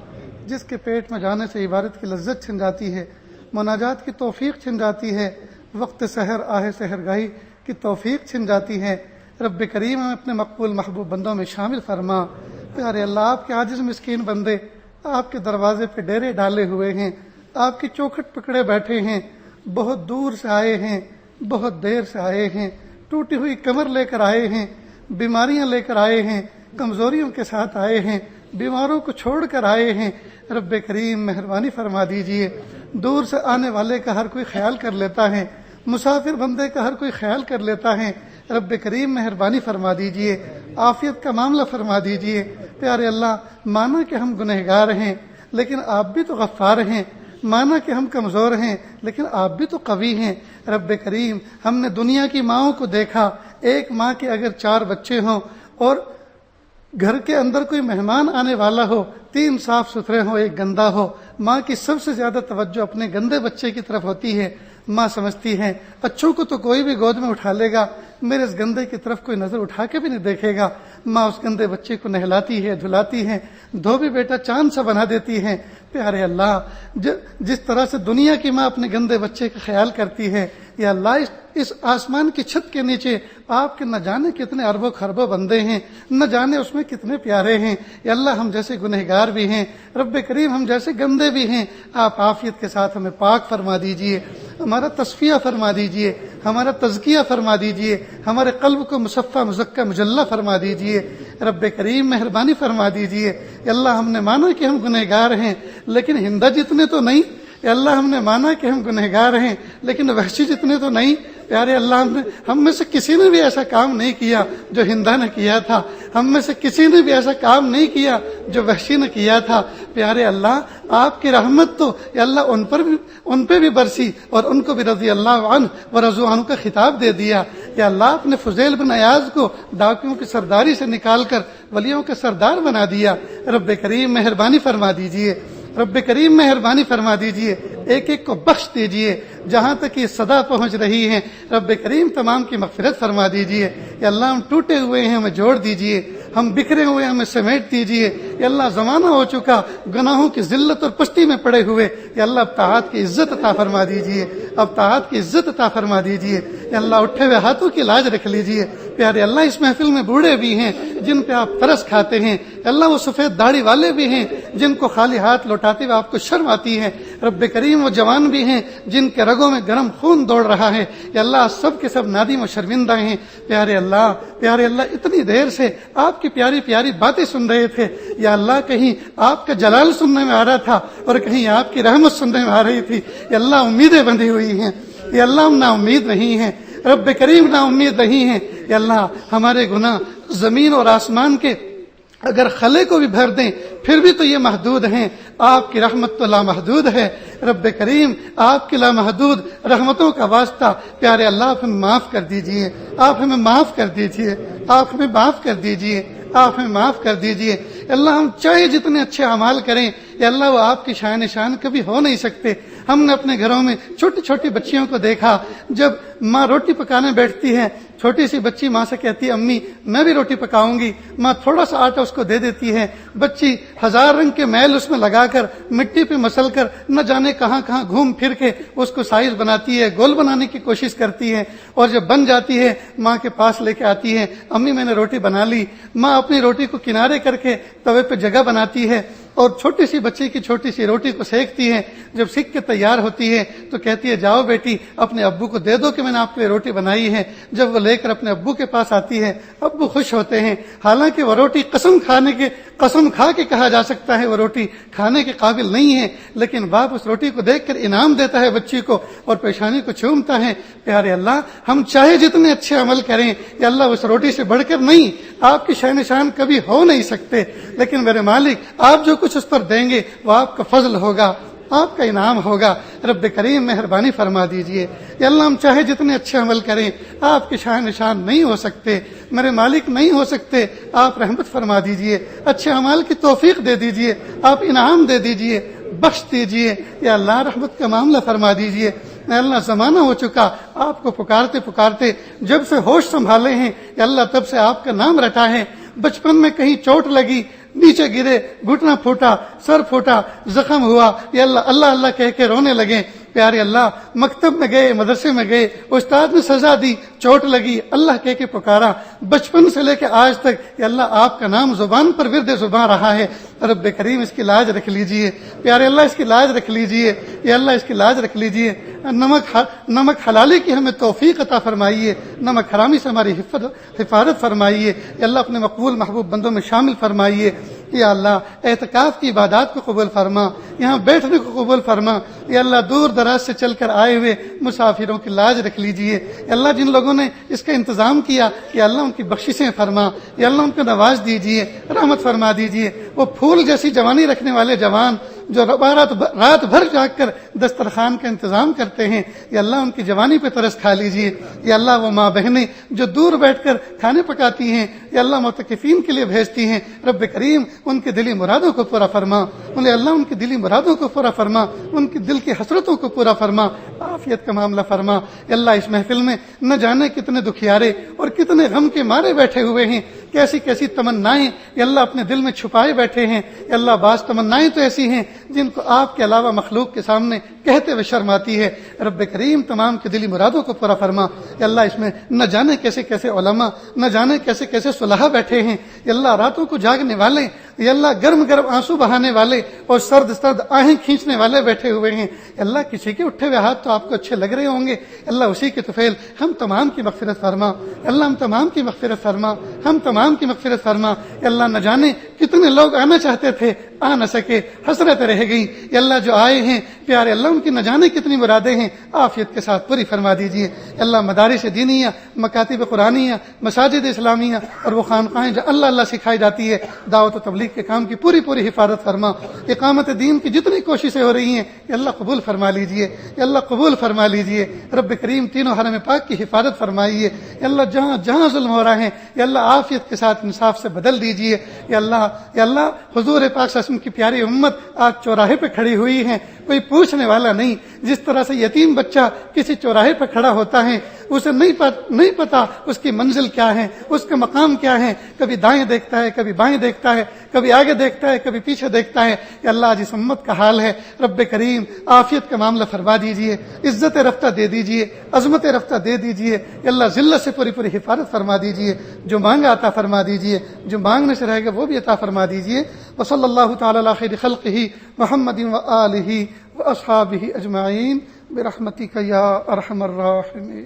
جس کے پیٹ میں جانے سے عبادت کی لذت چھن جاتی ہے، مناجات کی توفیق چھن جاتی ہے، وقت سحر آہ سحر گاہی کی توفیق چھن جاتی ہے۔ رب کریم ہمیں اپنے مقبول محبوب بندوں میں شامل فرما۔ پیارے اللہ، آپ کے عاجز مسکین بندے آپ کے دروازے پہ ڈیرے ڈالے ہوئے ہیں، آپ کی چوکھٹ پکڑے بیٹھے ہیں، بہت دور سے آئے ہیں، بہت دیر سے آئے ہیں، ٹوٹی ہوئی کمر لے کر آئے ہیں، بیماریاں لے کر آئے ہیں، کمزوریوں کے ساتھ آئے ہیں، بیماروں کو چھوڑ کر آئے ہیں۔ رب کریم مہربانی فرما دیجئے۔ دور سے آنے والے کا ہر کوئی خیال کر لیتا ہے، مسافر بندے کا ہر کوئی خیال کر لیتا ہے۔ رب کریم مہربانی فرما دیجئے، عافیت کا معاملہ فرما دیجئے۔ پیارے اللہ، مانا کہ ہم گنہگار ہیں لیکن آپ بھی تو غفار ہیں، مانا کہ ہم کمزور ہیں لیکن آپ بھی تو قوی ہیں۔ رب کریم، ہم نے دنیا کی ماؤں کو دیکھا، ایک ماں کے اگر 4 بچے ہوں اور گھر کے اندر کوئی مہمان آنے والا ہو، 3 صاف ستھرے ہوں، ایک گندا ہو، ماں کی سب سے زیادہ توجہ اپنے گندے بچے کی طرف ہوتی ہے۔ ماں سمجھتی ہے اچھوں کو تو کوئی بھی گود میں اٹھا لے گا، میرے اس گندے کی طرف کوئی نظر اٹھا کے بھی نہیں دیکھے گا۔ ماں اس گندے بچے کو نہلاتی ہے، دھلاتی ہے، دھوبی بیٹا چاند سا بنا دیتی ہے۔ پیارے اللہ، جس طرح سے دنیا کی ماں اپنے گندے بچے کا خیال کرتی ہے، یا اللہ اس آسمان کی چھت کے نیچے آپ کے نہ جانے کتنے اربوں خربوں بندے ہیں، نہ جانے اس میں کتنے پیارے ہیں۔ یا اللہ، ہم جیسے گنہگار بھی ہیں، رب کریم ہم جیسے گندے بھی ہیں، آپ عافیت کے ساتھ ہمیں پاک فرما دیجئے، ہمارا تصفیہ فرما دیجئے، ہمارا تزکیہ فرما دیجئے، ہمارے قلب کو مصفہ مزکہ مجلہ فرما دیجئے۔ رب کریم مہربانی فرما دیجئے۔ یا اللہ، ہم نے مانا کہ ہم گنہگار ہیں لیکن ہندا جتنے تو نہیں۔ یا اللہ، ہم نے مانا کہ ہم گنہگار ہیں لیکن وحشی جتنے تو نہیں۔ پیارے اللہ، ہم میں سے کسی نے بھی ایسا کام نہیں کیا جو ہندا نے کیا تھا، ہم میں سے کسی نے بھی ایسا کام نہیں کیا جو وحشی نے کیا تھا۔ پیارے اللہ، آپ کی رحمت تو یا اللہ ان پہ بھی برسی اور ان کو بھی رضی اللہ عنہ و رضوا عنہ کا خطاب دے دیا۔ یا اللہ، آپ نے فضیل بن عیاض کو ڈاکیوں کی سرداری سے نکال کر ولیوں کے سردار بنا دیا۔ رب کریم مہربانی فرما دیجئے، رب کریم مہربانی فرما دیجئے، ایک ایک کو بخش دیجئے جہاں تک یہ صدا پہنچ رہی ہے۔ رب کریم تمام کی مغفرت فرما دیجئے۔ یا اللہ، ہم ٹوٹے ہوئے ہیں، ہمیں جوڑ دیجئے، ہم بکھرے ہوئے ہمیں سمیٹ دیجئے۔ یا اللہ، زمانہ ہو چکا گناہوں کی ذلت اور پستی میں پڑے ہوئے، یا اللہ اب طاعت کی عزت عطا فرما دیجئے، اب طاعت کی عزت عطا فرما دیجئے۔ یا اللہ، اٹھے ہوئے ہاتھوں کی لاج رکھ لیجئے۔ پیارے اللہ، اس محفل میں بوڑھے بھی ہیں جن پہ آپ ترس کھاتے ہیں، یا اللہ وہ سفید داڑھی والے بھی ہیں جن کو خالی ہاتھ لوٹاتے ہوئے آپ کو شرم آتی ہے۔ رب کریم، وہ جوان بھی ہیں جن کے رگوں میں گرم خون دوڑ رہا ہے، یا اللہ سب کے سب نادم و شرمندہ ہیں۔ پیارے اللہ، اتنی دیر سے آپ کی پیاری پیاری باتیں سن رہے تھے، یا اللہ کہیں آپ کا جلال سننے میں آ رہا تھا اور کہیں آپ کی رحمت سننے میں آ رہی تھی۔ یا اللہ، امیدیں بندھی ہوئی ہیں، یا اللہ ہم نا امید نہیں ہیں، رب کریم نا امید نہیں ہیں۔ یا اللہ، ہمارے گناہ زمین اور آسمان کے اگر خلے کو بھی بھر دیں پھر بھی تو یہ محدود ہیں، آپ کی رحمت تو لامحدود ہے۔ رب کریم، آپ کی لامحدود رحمتوں کا واسطہ پیارے اللہ آپ ہمیں معاف کر دیجئے، آپ ہمیں معاف کر دیجئے، آپ ہمیں معاف کر دیجئے، آپ ہمیں معاف کر دیجئے۔ اللہ، ہم چاہے جتنے اچھے اعمال کریں، یا اللہ وہ آپ کی شان نشان کبھی ہو نہیں سکتے۔ ہم نے اپنے گھروں میں چھوٹی چھوٹی بچیوں کو دیکھا، جب ماں روٹی پکانے بیٹھتی ہے، چھوٹی سی بچی ماں سے کہتی ہے امی میں بھی روٹی پکاؤں گی، ماں تھوڑا سا آٹا اس کو دے دیتی ہے، بچی 1000 رنگ کے میل اس میں لگا کر مٹی پہ مسل کر نہ جانے کہاں کہاں گھوم پھر کے اس کو سائز بناتی ہے، گول بنانے کی کوشش کرتی ہے، اور جب بن جاتی ہے ماں کے پاس لے کے آتی ہے، امی میں نے روٹی بنا لی۔ ماں اپنی روٹی کو کنارے کر کے توے پہ جگہ بناتی ہے اور چھوٹی سی بچی کی چھوٹی سی روٹی کو سیکتی ہے، جب سیک کے تیار ہوتی ہے تو کہتی ہے جاؤ بیٹی اپنے ابو کو دے دو کہ میں نے آپ کے لیے روٹی بنائی ہے۔ جب وہ لے کر اپنے ابو کے پاس آتی ہے، ابو خوش ہوتے ہیں، حالانکہ وہ روٹی قسم کھا کے کہا جا سکتا ہے وہ روٹی کھانے کے قابل نہیں ہے، لیکن باپ اس روٹی کو دیکھ کر انعام دیتا ہے بچی کو اور پیشانی کو چومتا ہے۔ پیارے اللہ، ہم چاہے جتنے اچھے عمل کریں، یا اللہ اس روٹی سے بڑھ کر نہیں، آپ کی شان نشان کبھی ہو نہیں سکتے، لیکن میرے مالک آپ جو کچھ اس پر دیں گے وہ آپ کا فضل ہوگا، آپ کا انعام ہوگا۔ رب کریم مہربانی فرما دیجئے۔ یا اللہ، ہم چاہے جتنے اچھے عمل کریں، آپ کے شان نشان نہیں ہو سکتے، میرے مالک نہیں ہو سکتے، آپ رحمت فرما دیجئے، اچھے اعمال کی توفیق دے دیجئے، آپ انعام دے دیجئے، بخش دیجئے۔ یا اللہ، رحمت کا معاملہ فرما دیجئے۔ اے اللہ زمانہ ہو چکا آپ کو پکارتے پکارتے، جب سے ہوش سنبھالے ہیں یا اللہ تب سے آپ کا نام رٹا ہے، بچپن میں کہیں چوٹ لگی، نیچے گرے، گھٹنا پھوٹا، سر پھوٹا، زخم ہوا، یا اللہ اللہ اللہ کہہ کے رونے لگے، پیارے اللہ مکتب میں گئے، مدرسے میں گئے، استاد نے سزا دی، چوٹ لگی، اللہ کہہ کے پکارا، بچپن سے لے کے آج تک یا اللہ آپ کا نام زبان پر ورد زبان رہا ہے، رب کریم اس کی لاج رکھ لیجئے، پیارے اللہ اس کی لاج رکھ لیجئے، یا اللہ اس کی لاج رکھ لیجئے، نمک حلالی کی ہمیں توفیق عطا فرمائیے، نمک حرامی سے ہماری حفاظت فرمائیے، یا اللہ اپنے مقبول محبوب بندوں میں شامل فرمائیے، یا اللہ اعتکاف کی عبادات کو قبول فرما، یہاں بیٹھنے کو قبول فرما، یا اللہ دور دراز سے چل کر آئے ہوئے مسافروں کی لاج رکھ لیجئے، یا اللہ جن لوگوں نے اس کا انتظام کیا یا اللہ ان کی بخششیں فرما، یا اللہ ان کو نواز دیجئے، رحمت فرما دیجئے، وہ پھول جیسی جوانی رکھنے والے جوان جو رات بھر جاگ کر دسترخوان کا انتظام کرتے ہیں، یا اللہ ان کی جوانی پہ ترس کھا لیجئے، یا اللہ وہ ماں بہنیں جو دور بیٹھ کر کھانے پکاتی ہیں، یا اللہ معتکفین کے لیے بھیجتی ہیں، رب کریم ان کے دلی مرادوں کو پورا فرما، انہیں اللہ ان کی دلی مرادوں کو پورا فرما، ان کی دل کی حسرتوں کو پورا فرما، عافیت کا معاملہ فرما، یا اللہ اس محفل میں نہ جانے کتنے دکھیارے اور کتنے غم کے مارے بیٹھے ہوئے ہیں، کیسی کیسی تمنائیں یا اللہ اپنے دل میں چھپائے بیٹھے ہیں، یا اللہ بعض تمنائیں تو ایسی ہیں جن کو آپ کے علاوہ مخلوق کے سامنے کہتے ہوئے شرم آتی ہے، رب کریم تمام کی دلی مرادوں کو پورا فرما، یا اللہ اس میں نہ جانے کیسے کیسے علماء، نہ جانے کیسے کیسے صلحاء بیٹھے ہیں، یا اللہ راتوں کو جاگنے والے، یا اللہ گرم گرم آنسو بہانے والے اور سرد سرد آہیں کھینچنے والے بیٹھے ہوئے ہیں، یا اللہ کسی کے اٹھے ہوئے ہاتھ تو آپ کو اچھے لگ رہے ہوں گے، اللہ اسی کے طفیل ہم تمام کی مغفرت فرما، اللہ ہم تمام کی مغفرت فرما، ہم تمام کی مغفرت فرما، یا اللہ نہ جانے کتنے لوگ آنا چاہتے تھے آ نہ سکے، حسرت رہ گئی، یا اللہ جو آئے ہیں پیارے اللہ ان کی نہ جانے کتنی مرادیں ہیں عافیت کے ساتھ پوری فرما دیجیے، اللہ مدارس دینیہ، مکاتب قرآنیہ، مساجد اسلامیہ اور وہ خانقاہیں جو اللہ اللہ سکھائی جاتی ہے، دعوت و تبلیغ کے کام کی پوری پوری حفاظت فرما، اقامت دین کی جتنی کوششیں ہو رہی ہیں یا اللہ قبول فرما لیجیے، یا اللہ قبول فرما لیجیے، رب کریم تینوں حرم پاک کی حفاظت فرمائیے، یا اللہ جہاں جہاں ظلم ہو رہا ہے یا اللہ عافیت کے ساتھ انصاف سے بدل دیجیے، یا اللہ حضور پاک صلی اللہ علیہ وسلم کی پیاری امت آج چوراہے پہ کھڑی ہوئی ہے، کوئی پوچھنے والا نہیں، جس طرح سے یتیم بچہ کسی چوراہے پہ کھڑا ہوتا ہے اسے نہیں پتا اس کی منزل کیا ہے، اس کا مقام کیا ہے، کبھی دائیں دیکھتا ہے، کبھی بائیں دیکھتا ہے، کبھی آگے دیکھتا ہے، کبھی پیچھے دیکھتا ہے، کہ اللہ جس امت کا حال ہے رب کریم عافیت کا معاملہ فرما دیجئے، عزت رفتہ دے دیجئے، عظمت رفتہ دے دیجئے، کہ اللہ ذلت سے پوری پوری حفاظت فرما دیجئے، جو مانگا عطا فرما دیجئے، جو مانگنے سے رہے گا وہ بھی عطا فرما دیجئے، وصلی اللہ تعالی علی خیر خلقہ محمد وآلہ واصحابہ اجمعین برحمتک یا ارحم الراحمین۔